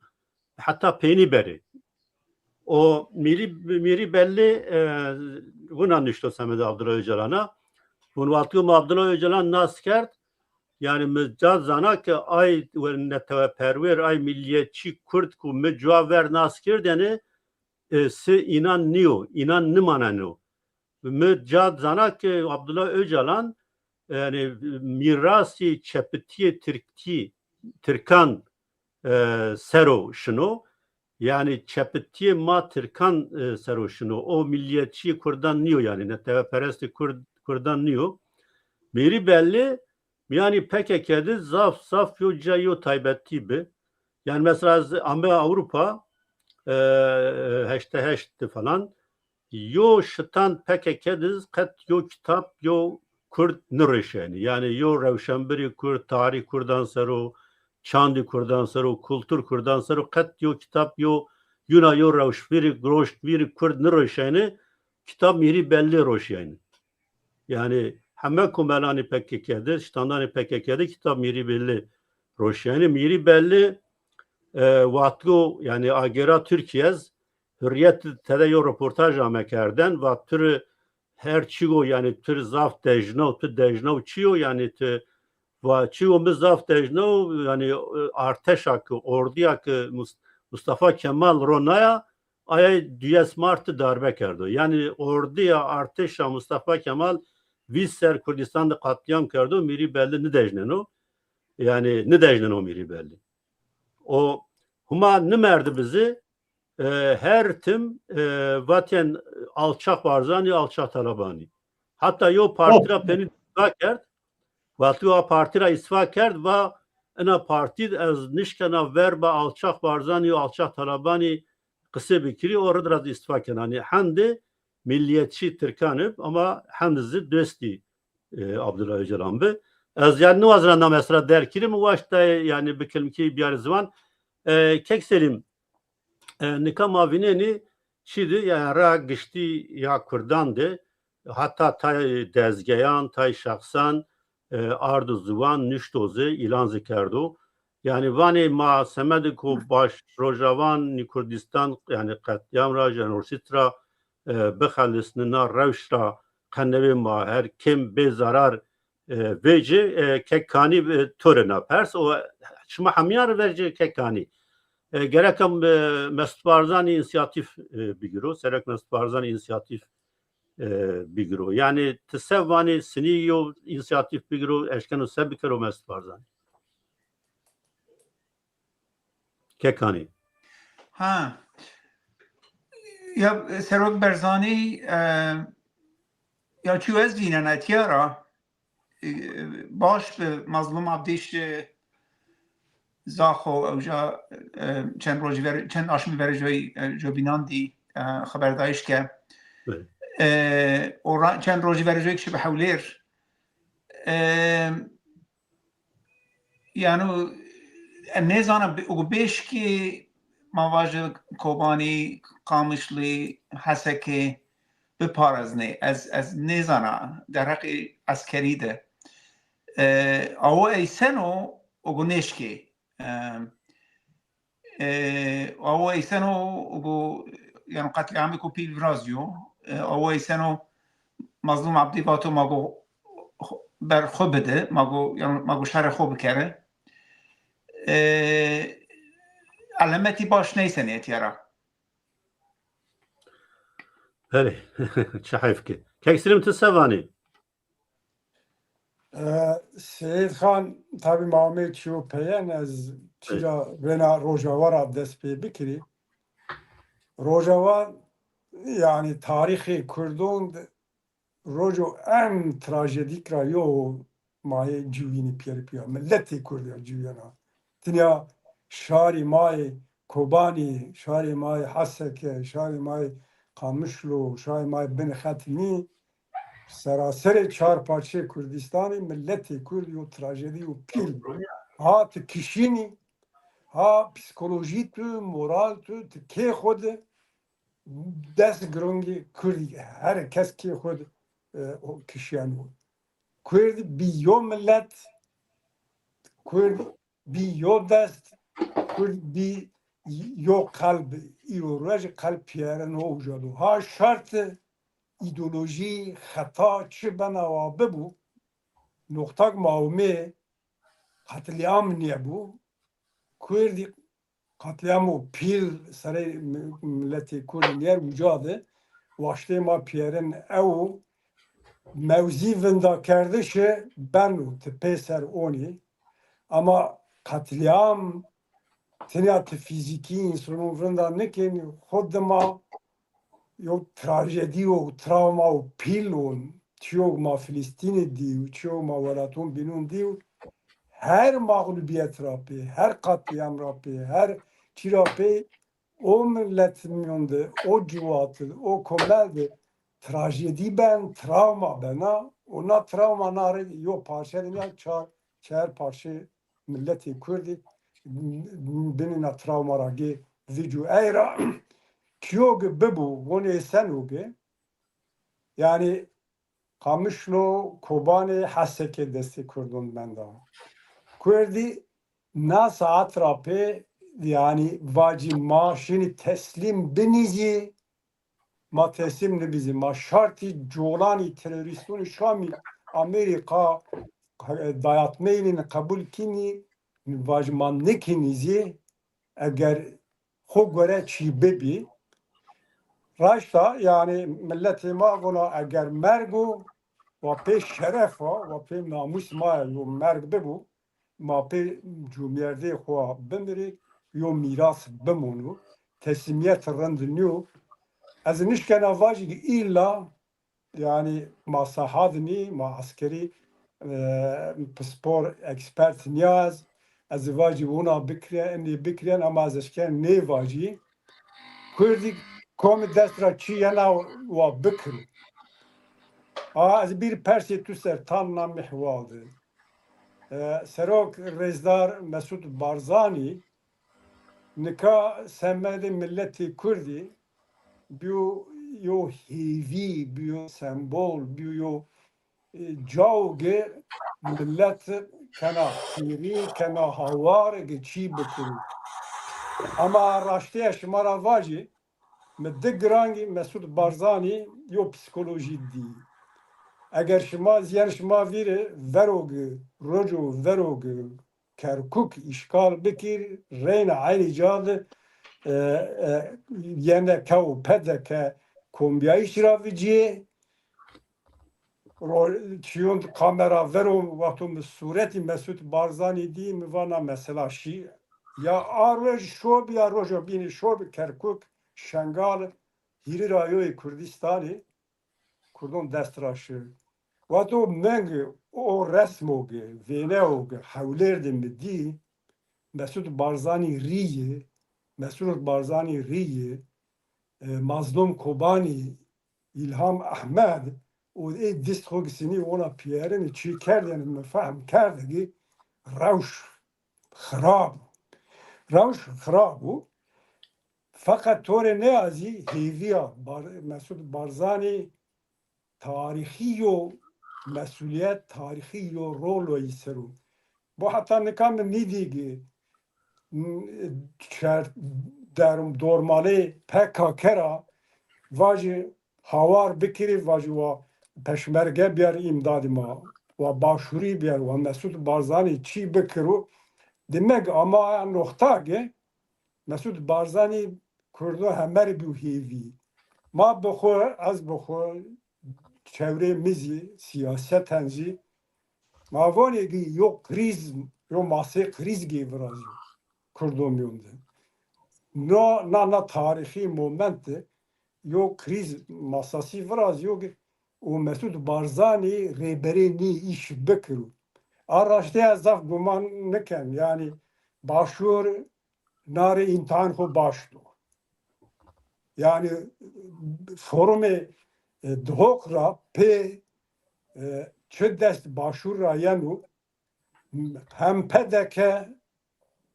hatta peyni beri. O miri belli buna nişto semede Abdullah Öcalan'a. Bunu vakti Abdullah Öcalan nas kert. Yani mecaz zana ki ay ve neteperver ay milliyetçi Kürt ku mecvaver nas kert yani se inan niyo, inan nimanano. Mecaz zana ki Abdullah Öcalan yani mirasi çepetiye Türkan sero şunu yani çepetiye ma Türkan sero şunu o milliyetçi Kürdan niyo yani neteperest Kürdan niyo. Meri belli yani PKK'de zaf yo cayo taybetti bi. Yani mesela Avrupa heşte falan yo şıtan PKK'de kat yo kitap yo Kürt nirişeni. Yani yo revşenberi Kürt, tarih Kürdan sero, çandi Kürdan sero, kültür Kürdan sero kat yo kitap yo yuna yo revşberi groşberi Kürt nirişeni kitap meri belli roşeni. Yani همه کمالانی PKK'de, ştandan PKK'de kitap miri belli. Roşyani miri belli vatgo yani agera Türkiye hürriyet tedeyo röportaj amekerden ve tür her çigo yani tür zaf dejno tür dejno çiyo yani tür ve çigo mi zaf dejno yani arteşak orduyak Mustafa Kemal Ronaya ay düyes martı darbe kerdo. Yani orduya arteşa Mustafa Kemal Visser Kürdistan'da katliam kerdo miri belli ne dejneno yani ne dejneno miri belli. O huma ne merdi bizi her tim vaten alçak varzani alçak talabani. Hatta yo partira peni isfa kerd vatı o partira isfa kerd ve ena parti az nişkana verba alçak varzani alçak talabani kısa bikiri orada biraz isfa kenani hande milliyetçi Türkanıp ama hemzi dösti Abdullah Öcalan be. Az yani ne vazranda mesela derkirim ulaşta yani bikelmki bir zaman kek selim nikam avineni şidi yani ra geçti ya Kürdan'dı hatta tay dezgeyan tay şahsan ardu zuvan nüştoze ilan zikerdu. Yani vani ma semedi ku baş rojavan Kurdistan yani katliam ra jenorsitra بخلصنا روش را قنوی ما هر کم به ضرر ویجه که کانی تورنا پرس و شما همیار ویجه که کانی گرکم Mesut Barzani inisiyatif bigiro serek Mesut Barzani inisiyatif bigiro yani tesevvani siniyo inisiyatif bigiro eşkenu sebikero Mesut Barzani که کانی ها یا سروک برزانی یا چو از دینانتیه را باش به مظلوم عبدیش زاخو او جا چند آشمی بر جو بینان دی خبردایش که چند روزی بر جوی که به حولیر یعنی نزانم او بیش که مواجه کوبانی قامشلی هسته که بپارزنه از نزانه در حق عسکری ده او ایسنو او نشکی او ایسنو او یعنی قتل عامی کو پیل برازیو او ایسنو مظلوم عبدی باتو ماگو بر خوب بده ماگو شر خوب کره علامتی باش نیسن اتیارا هلی چه حیف که کسریم تسوانی سید خان tabi Muhammed چیو پیان از چیزا بنا روجاوار دست پی بکری روجاوار yani tarihi Kurdun rojo en trajedik ra yo maye civini piya milleti Kurdiya civiyana tinya şari maye Kobani şari maye Haseke şari maye Kamışlu şari maye bin Khatmi seraser çar parça Kurdistan'ı milleti Kurdiyo trajedi o pil ha kişini ha psikoloji tu moral tu ke khod دست گرونگی کردی هر کس که خود o kişiyen o. Kurd biyo millet, Kurd biyo dest, Kurd biyo kalb, İrorej kalp yerin o ucadı. Ha şart ideoloji hata çi bena bu, noktak mavme katliam niye bu? Kurd katliam o pil saray milleti Kurd yer ucadı. Vaşte ma piyerin ev mevzi vinda kerdişe ben tepe ser oni ama katliam teniyat fiziki insanın vinda nekin hodma yok trajedi o travma o pilon çok ma Filistin'i diyor çok ma velatun binun diyor her mağlubiyet rapi her katliam rapi her çirapi o milletin yanında o civatı o komedi trajedi ben travma bana ona travma nari yo parça dünya çar parça milleti Kurdi benina travma ragi video ayra kiyog bebu vone senuge yani Kamışlo Kobani Haseke desti Kurdun benda Kurdi nasa atrape yani vaci maaşını teslim benizi ma teslim ne bizi ma şartı colani teröristun Şami Amerika dayatmayını kabul kini vaci man nekinizi eğer hogore çi bebi raşta yani milleti ma buna eğer mergu ve peş şerefa ve peş namus ma yo merg bebu ma pe cumhuriyeti xwa bimirik yo miras bimonu teslimiyet randınyo az nişken avajı illa yani ma sahadni ma askeri spor expert niyaz az vajı ona bikriyen ama az eşken ne vajı kurdi komi destra çi yana ve bikru az bir persi tüser tanna mihvaldı Serok Rezdar Mesut Barzani nika semedi milleti Kurdi biyo yo hevi biyo sembol biyo cawge millet kana xiri kana havar geçi bikuru ama raştiye şmara vaji me de grangi Mesut Barzani yo psikoloji di eğer şma ziyan şma vire verog rojo verog Kerkuk işgal bikir reyna aynı cadı yine kavu pedeke kombiyayı şiravici çiyon kamera vero vaktum sureti Mesut Barzani di mi vana mesela şi ya aroj şob ya rojo bini şob Kerkuk Şengal hiri rayoy Kurdistan'ı Kurdun destraşı Vato mengi o resmoge, veneoge, havlerdim di, Mesut Barzani riye, Mesut Barzani riye, Mazlum Kobani, İlham Ahmed, o dist hogisini ona piyerini çi kerdeni mefahim kerdi ki, ravş xrab, ravş xrabu, fakat tore ne azi heviya, Mesut Barzani tarihi yo mesuliyet tarihi yo rol iseru. Bu hatta ne kadar ne diygi derim dormali PKK'ra vacı havar bikiri vacı ve peşmerge bir imdadı ma ve başvuru bir ve Mesut Barzani çi bikiru demek ama nokta ki Mesut Barzani kurdu hemer bir hevi ma bxu az bxu çevre mizi siyaset tenzi mavoni ki yok kriz yok masa kriz gibi biraz kurdum yönde. No na tarihi momenti yok kriz masası biraz yok o Mesut Barzani rehberini iş bekru. Araştırma zaf guman neken yani başvur nari imtihan ko başlo. Yani forume dokra pe çe dest başvur rayanu hem pedeke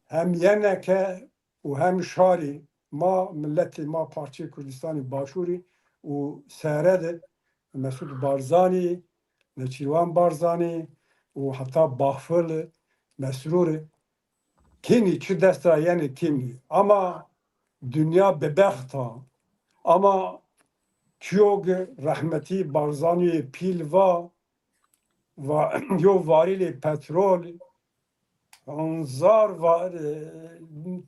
hem yeneke و hem şari ma milleti ma parça Kürdistan'ı başvuri o seyrede مسعود بارزانی نچیروان بارزانی و حتی بافل مسرور کنی چه دست را یعنی کنی اما دنیا ببختا اما کیوگ رحمتی بارزانی پیلوا و یو واریل پترول انزار و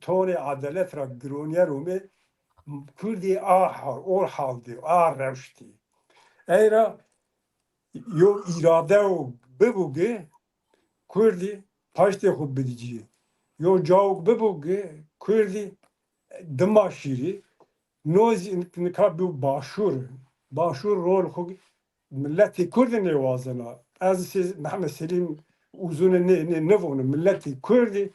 تون عدالت را گرونیه رومه کردی اور حال دی روشتی ایرا یو اراده و ببوگه کردی پاشتی خوب بدیجی یو جاوگ ببوگه کردی دماشیری نوز نکابیو باشور رول خوب ملتی کرد نوازنا از محمد سلیم uzun ne vonu milleti Kürdi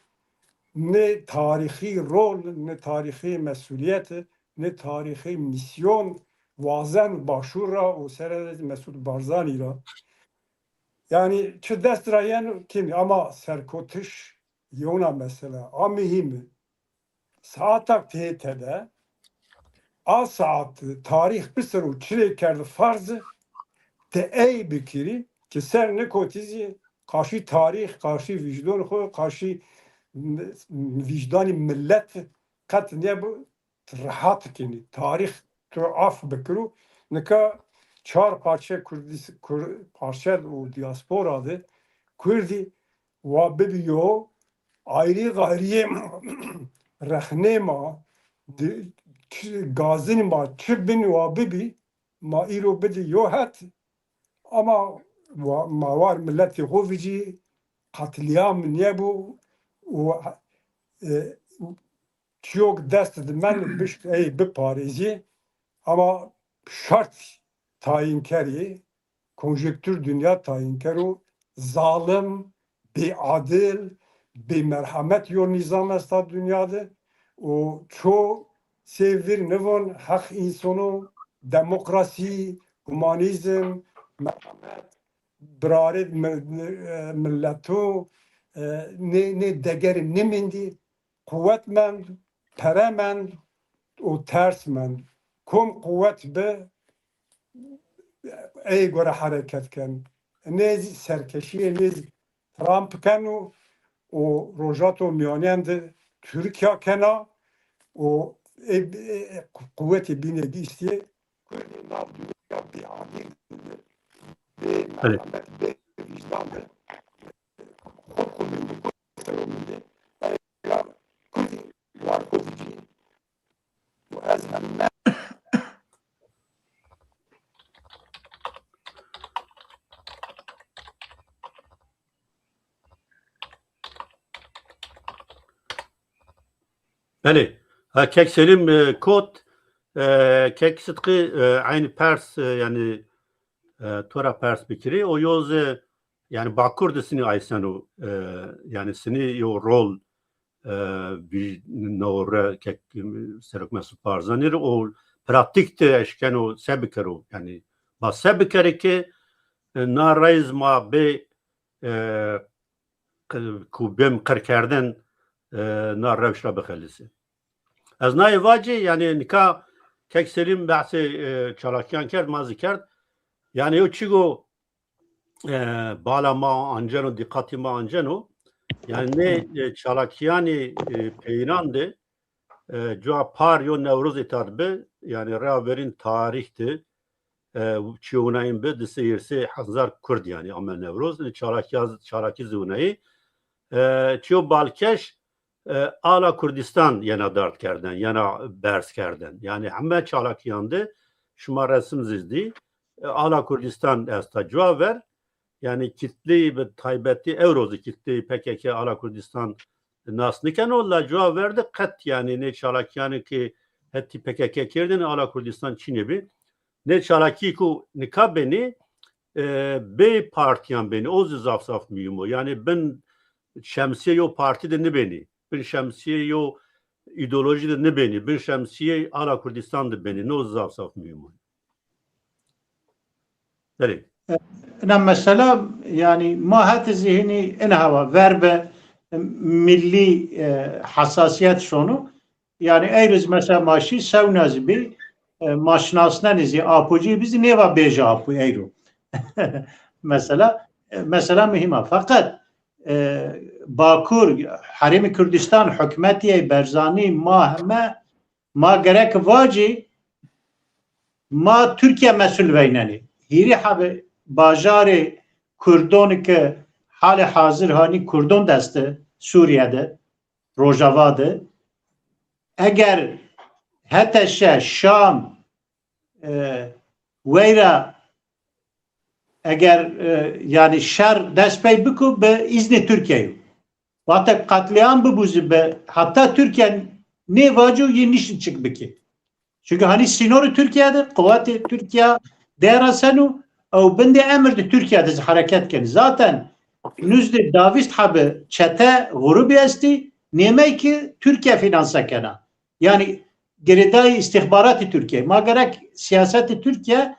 ne tarihi rol ne tarihi mesuliyet ne tarihi misyon vazen başura o serede Mesut Barzani ra yani çı destrayen kim ama serkotiş yona mesela amihim saatak tehtede a saat tarih bir sürü çile kerdi farzı te ey bikiri ki ser ne kotizi karşı tarih, karşı vicdan, karşı vicdan millet kat ne bu rahat kini tarih to af bekru neka çar parça Kurdis parça o diasporada Kurdi ve bebiyo ayrı gayriye rahnema gazin ma çibin ve bebi ma iro bedi yo hat ama mawar milleti hovici katliam niye bu çok dest men biş ey bir Paris'i ama şart tayinkeri konjektür dünya tayinkeru zalim beadil be merhamet yo nizam esta dünyada o çok sevir nevon hak insonu demokrasi humanizm merhamet براید ملتو نه دگر نمیندی قوتمند پرمند و ترسمند کم قوت به ای گوره حرکت کن نیز سرکشی نیز ترامپ کنو و روژاتو میانند ترکیه کنا و قوت بینگی استیه Evet. بله کک سلیم کد کک صدقی aynı Pers yani tora Pers bikiri o yoz yani Bakurdisini aysanu yani sini yo rol bir nore kek serok Mesut Barzanir o pratikte eşken o sebikero yani bas sebikere ki narayz ma be kubem karkerden narravşla bekhalisi az nay vaci yani nika kek selim bahsi çalakyan kerd mazı kerd yani o çigo bağlama ancano dikkatima ancano yani ne çalakiyani peynandı cua par yo Nevruz etarbe yani raverin tarihti çiğunayın be de seyirse hazar Kurd yani amel Nevruz çalaki zunayı çiğo balkeş ala Kurdistan yana dart kerden yana bers kerden yani hemen çalakiyandı şuma resim zizdi ala Kurdistan esta cevap ver yani kitli ve taybeti evrozu kitli PKK ala Kurdistan nas niken ola cevap verdi kat yani ne çalak yani ki hetti PKK kerdin ala Kurdistan Çin'e bir ne çalaki ku nikabeni B partiyan beni o zafsaf mühim yani ben şemsiye yo partide ne beni ben şemsiye yo ideolojide ne beni ben şemsiye ala Kurdistan'da beni ne o zafsaf mühim evet. أنا مثلا يعني ما هات ذهني إنها verb milli hassasiyet şunu yani eğriz mesela maaşı sevnaz bir ماشناسنا نزی آپوجی بیزی نیوا بیجا آپو ایرو mesela mühim fakat Bakur Harim Kürdistan hükümeti Berzani ma gerek vaci ma Türkiye mesul beyneni hiri habe bajari Kurdon ki hali hazır hani Kurdon deste Suriye'de Rojava'da eğer hatta Şam veyra eğer yani şer dest pey biku be izni Türkiye. Hatta katliam bu be hatta Türkiye ne vacu yenişin çık biki. Çünkü hani sinoru Türkiye'de kuvveti Türkiye derasenu o bende emir de Türkiye'de hareket ken. Zaten nüzde davist habe çete grubu esti neme ki Türkiye finansa kena. Yani geridai istihbarat Türkiye. Ma gerek siyaseti Türkiye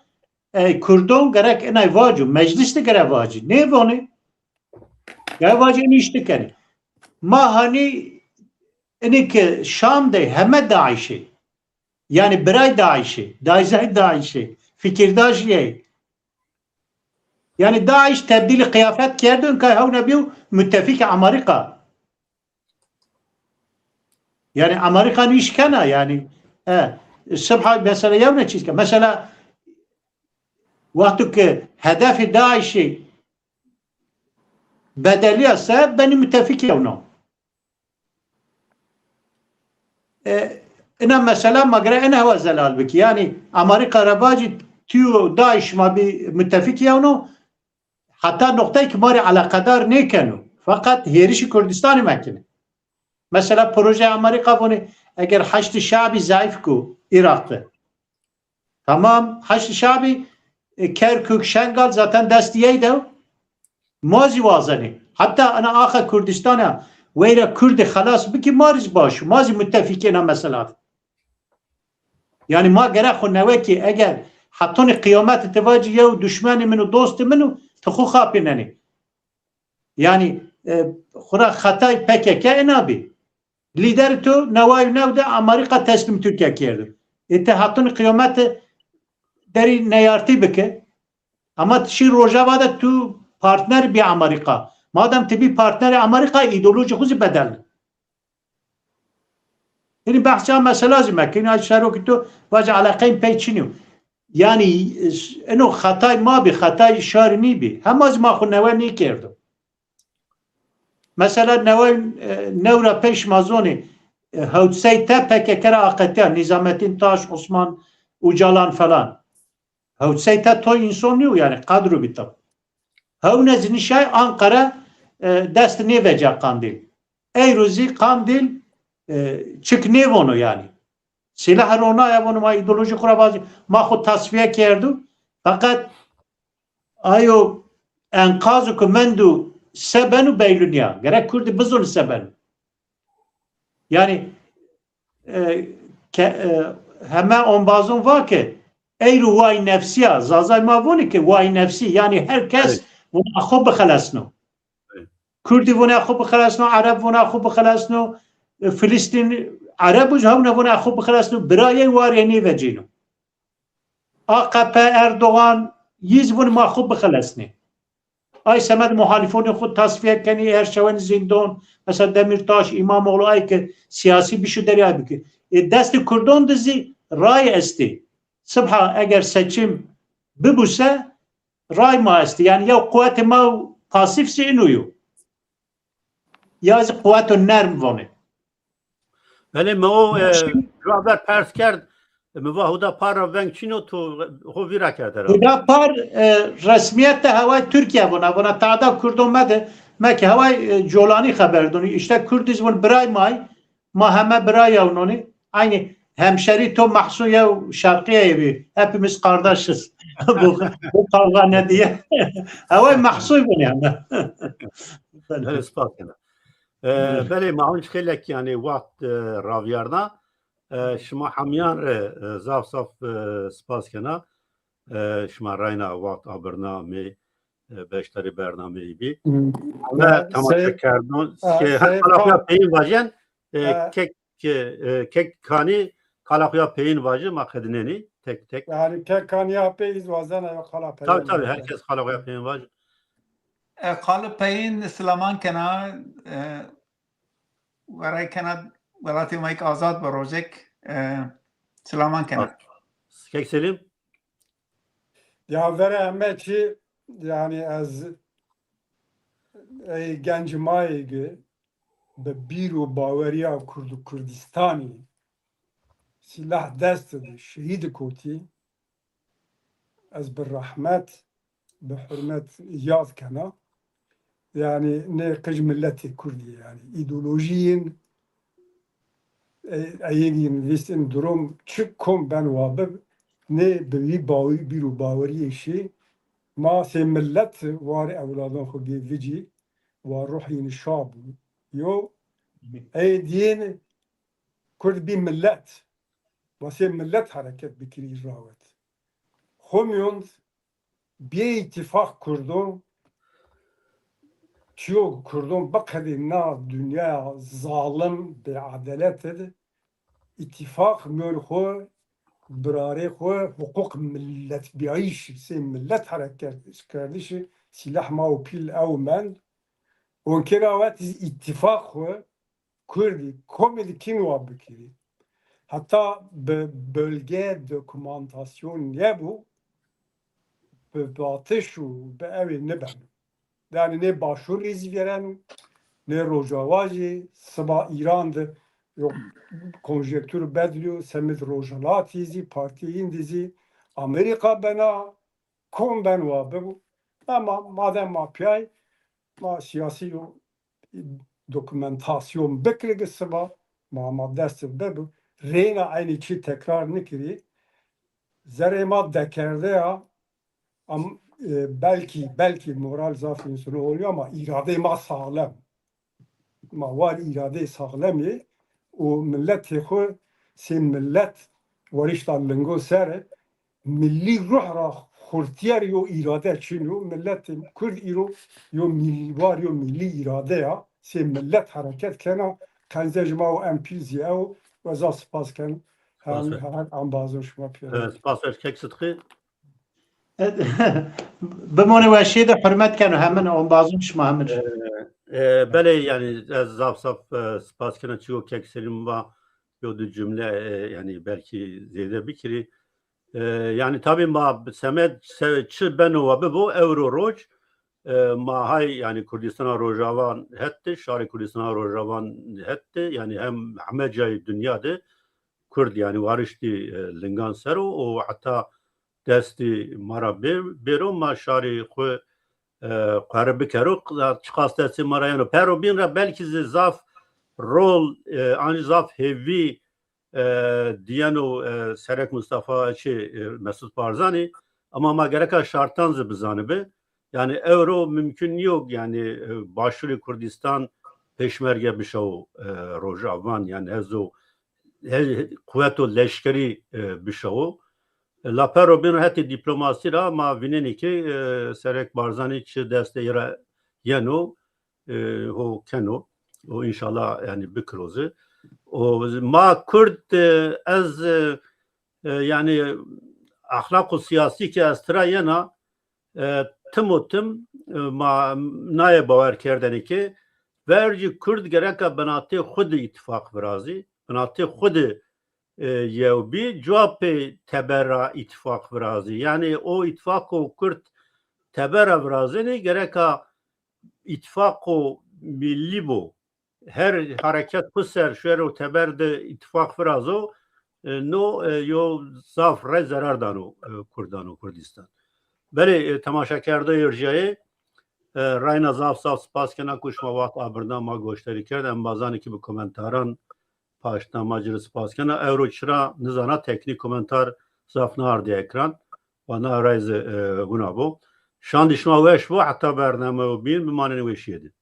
Kurdon gerek enay vacı, mecliste gerek vacı. Ne bu ne? Ya vacı ne işte kene. Ma hani ene ki Şam'da heme Daiş'i. Yani biray Daiş'i, Daiş'e Daiş'i, fikirdaşiye. Yani Daesh tebdili kıyafet kerdun kay havna biu müttefik Amerika. Yani Amerika'nın iş kana yani. Sabah mesela yavne çizke. Mesela vakti ki hedefi Daesh'i bedeliyse beni müttefik yavno. İna mesela magre ina hava zelal biki. Yani Amerika rabacı tüyo Daesh ma bir müttefik yavno. Hatta noktayı ki mari alakadar ne kenu. Fakat herişi Kürdistan'ı mekini. Mesela proje Amerika bunu eğer Haçlı Şabi zayıf ku Irak'ta. Tamam Haçlı Şabi Kerkük, Şengal zaten destiyeydi. Mazi vazani. Hatta ana aха Kürdistan'a veyre Kürdi halas biki mariz baş. Mazi müttefikine mesela. Yani ma gerek xuneve ki eğer hattoni kıyamet tevacı yev düşmanı minu dostu minu تخو خاپیننی یعنی خورا خطای PKK enabî lider tu Nevai Nevde Amerika teslim Türkiye kerdi. İttihatın kıyameti deri neyartı bike ama şi Rojava'da tu partner bir Amerika. Madem tibi partner Amerika ideoloji huzi bedel. Yani bahçe mesela zimekini aşağı ki tu vaca alakayım peyçiniyor. Yani eno hatay ma bi hatay şar ni bi hem az ma xu neva ni kerdim. Mesela nevra peş mazoni havtsay te PKK'ra akatiya Nizamettin Taş, Osman Ucalan falan. Havtsay te to insan niyo yani kadro bitab. Havnez nişay Ankara dest ne veca Kandil. Ey rozi Kandil çık ne onu yani. Silah rona ya bunu ma ideoloji kurabazı ma xud tasfiye kerdu fakat ayo enkazı ku mendu sebenu beyluniya gerek Kürdi bizon sebenu yani hemen on bazın var ki eyru vay nefsiya zazay ma voni ki vay nefsi yani herkes bunu akub bixalasno Kürdi bunu akub bixalasno Arap bunu akub bixalasno Filistin Arabuz havna vona خوب خلاصنو برای وارینی و جینو AKP Erdoğan yiz bunu ma خوب خلاصنی ay semed muhalifonu خود tasfiye keni her şeven zindon mesela Demirtaş İmamoğlu ay ki siyasi bir şey deriyor ki desti Kurdon dizi ray esti sabha eğer seçim bibuse ray ma esti yani ya kuvveti ma pasifsi inuyu ya kuvvetu nerm vone ولی ما رابر پرس کرد مواهودا پار را ونگچینو تو هویرا کرده را هودا پار رسمیت هوای Türkiye buna taada Kürt olmadı meki havay Jolani haberdoni işte Kürdiz bunu biray may mahame biray yavnoni aynı hemşeri to mahsun ya şarkıya gibi hepimiz kardeşiz bu kavga ne diye havay mahsun bunu yani بله سپاس کنم بله ما اونش خیلی یعنی وقت راویارنا شما همیان زاف سپاس کنم شما راینا وقت برنامه بیشتری برنامه بی و تماشا کردن که هر طرف پیل واجن که کانی kalakuya peyin vacı makadineni tek tek. Yani kekanya peyiz vazana ya kala peyin. Tabii herkes kalakuya peyin vacı. قالب پین سلامان کنا برای کنا ولاتی مایک آزاد بروزک سلامان کنا Kek Selim. Ya vere emmeçi yani az genç mayıgı be biru bavariya Kurdu Kurdistani silah destedi şehit koti az bir rahmet be hürmet yaz kana yani ne kıj milleti Kurdi yani ideolojiyin ayegin vistin durum çıkkom ben vabib ne bir bavi biru bavariye şey ما سي ملت واري أولادان خو جيفيجي وروحين الشعب يو أي دين كرد بي ملت وسي ملت حركت بكري راوت خميون بي اتفاق كردون تيو كردون بقدي نا دنيا ظالم بعدالت اتفاق ميون خو براري خو حقوق ملت بيعيش سي ملت حركات كردش سلاح ما وبيل او من وان كان وقت اتفاق خو كردي كوميدي كينوا بكري حتى ببلغة دوكومنتاسيون يبو بباتش و بأوي نبن يعني نه باشور ريزي فيرن نه روجاواجي سبا إيران ده yok konjektür bedliyor, semit rojalatızi, partiyin dizi, Amerika bana, kon ben var bu. Ama madem mapyay, ma siyasi dokumentasyon beklegi sıva, ma dersi bu. Reyna aynı çi tekrar nikiri. Zerema dekerde ya, belki moral zaf insunu oluyor ama irade ma sağlam. Ma var irade sağlam ye. وملت خو سين ملت وريش لنگو سر ملي روح را خورتيار يو إرادة چنو ملت كرد إيرو يو مليوار يو ملي إرادة يا سين ملت حركت كنا كان زجما و أمبيزي أو وزا سپاس كان هم بازو شما بيرا سپاس Kek Sıtkı. بمونه وشي ده حرمت كانوا همن اون بازم شما همن بله yani zaf spas kana çıkıyor Kek Selim var yodu cümle yani belki zeyde bikiri yani tabii ma semet çı benova bu euro roj ma hay yani Kurdistan rojavan hette şari Kurdistan rojavan hette yani hem hamecay dünyada Kurd yani varıştı lingan sero o hatta desti mara bero ma şari xwe قرار بکرو چقاس دستی مرایانو پرو بین را بلکی زاف رول آنی زاف هیوی دیانو سرک مصطفی چه مسعود بارزانی ama ma gereka şarttan zibizanı be yani euro mümkün yok yani başvuru Kurdistan peşmerge bir şey rojavan yani hezo kuvveto leşkeri bir şey La pero bin heti diplomasi ra ma vineni ki Serek Barzani çi deste yere yeno o keno o inşallah yani bikrozu o ma Kürt az yani ahlak siyasi ki astra yana timotim ma naye baver kerdeni ki verci Kürt gereka benati xud ittifak virazi benati xud یوبی جواب تبرع اتفاق برازی یعنی او اتفاق و کرد تبرع برازی نه گرکا اتفاق ملی بو her hareket bu ser şöyle o teberde ittifak brazo no yo zaf re zarar dano Kurdistan. Beri temaşakerde yerceği rayna zaf spas kena kuşma vaxt abrdan ma goşteri kerdem bazan ki bu komentaran paşna majlis spas kena euro çra nizana teknik komentar zafna ardi ekran bana rayz buna bu. Şan dişma veş bu hatta bername bin bimaneni veşiyedi.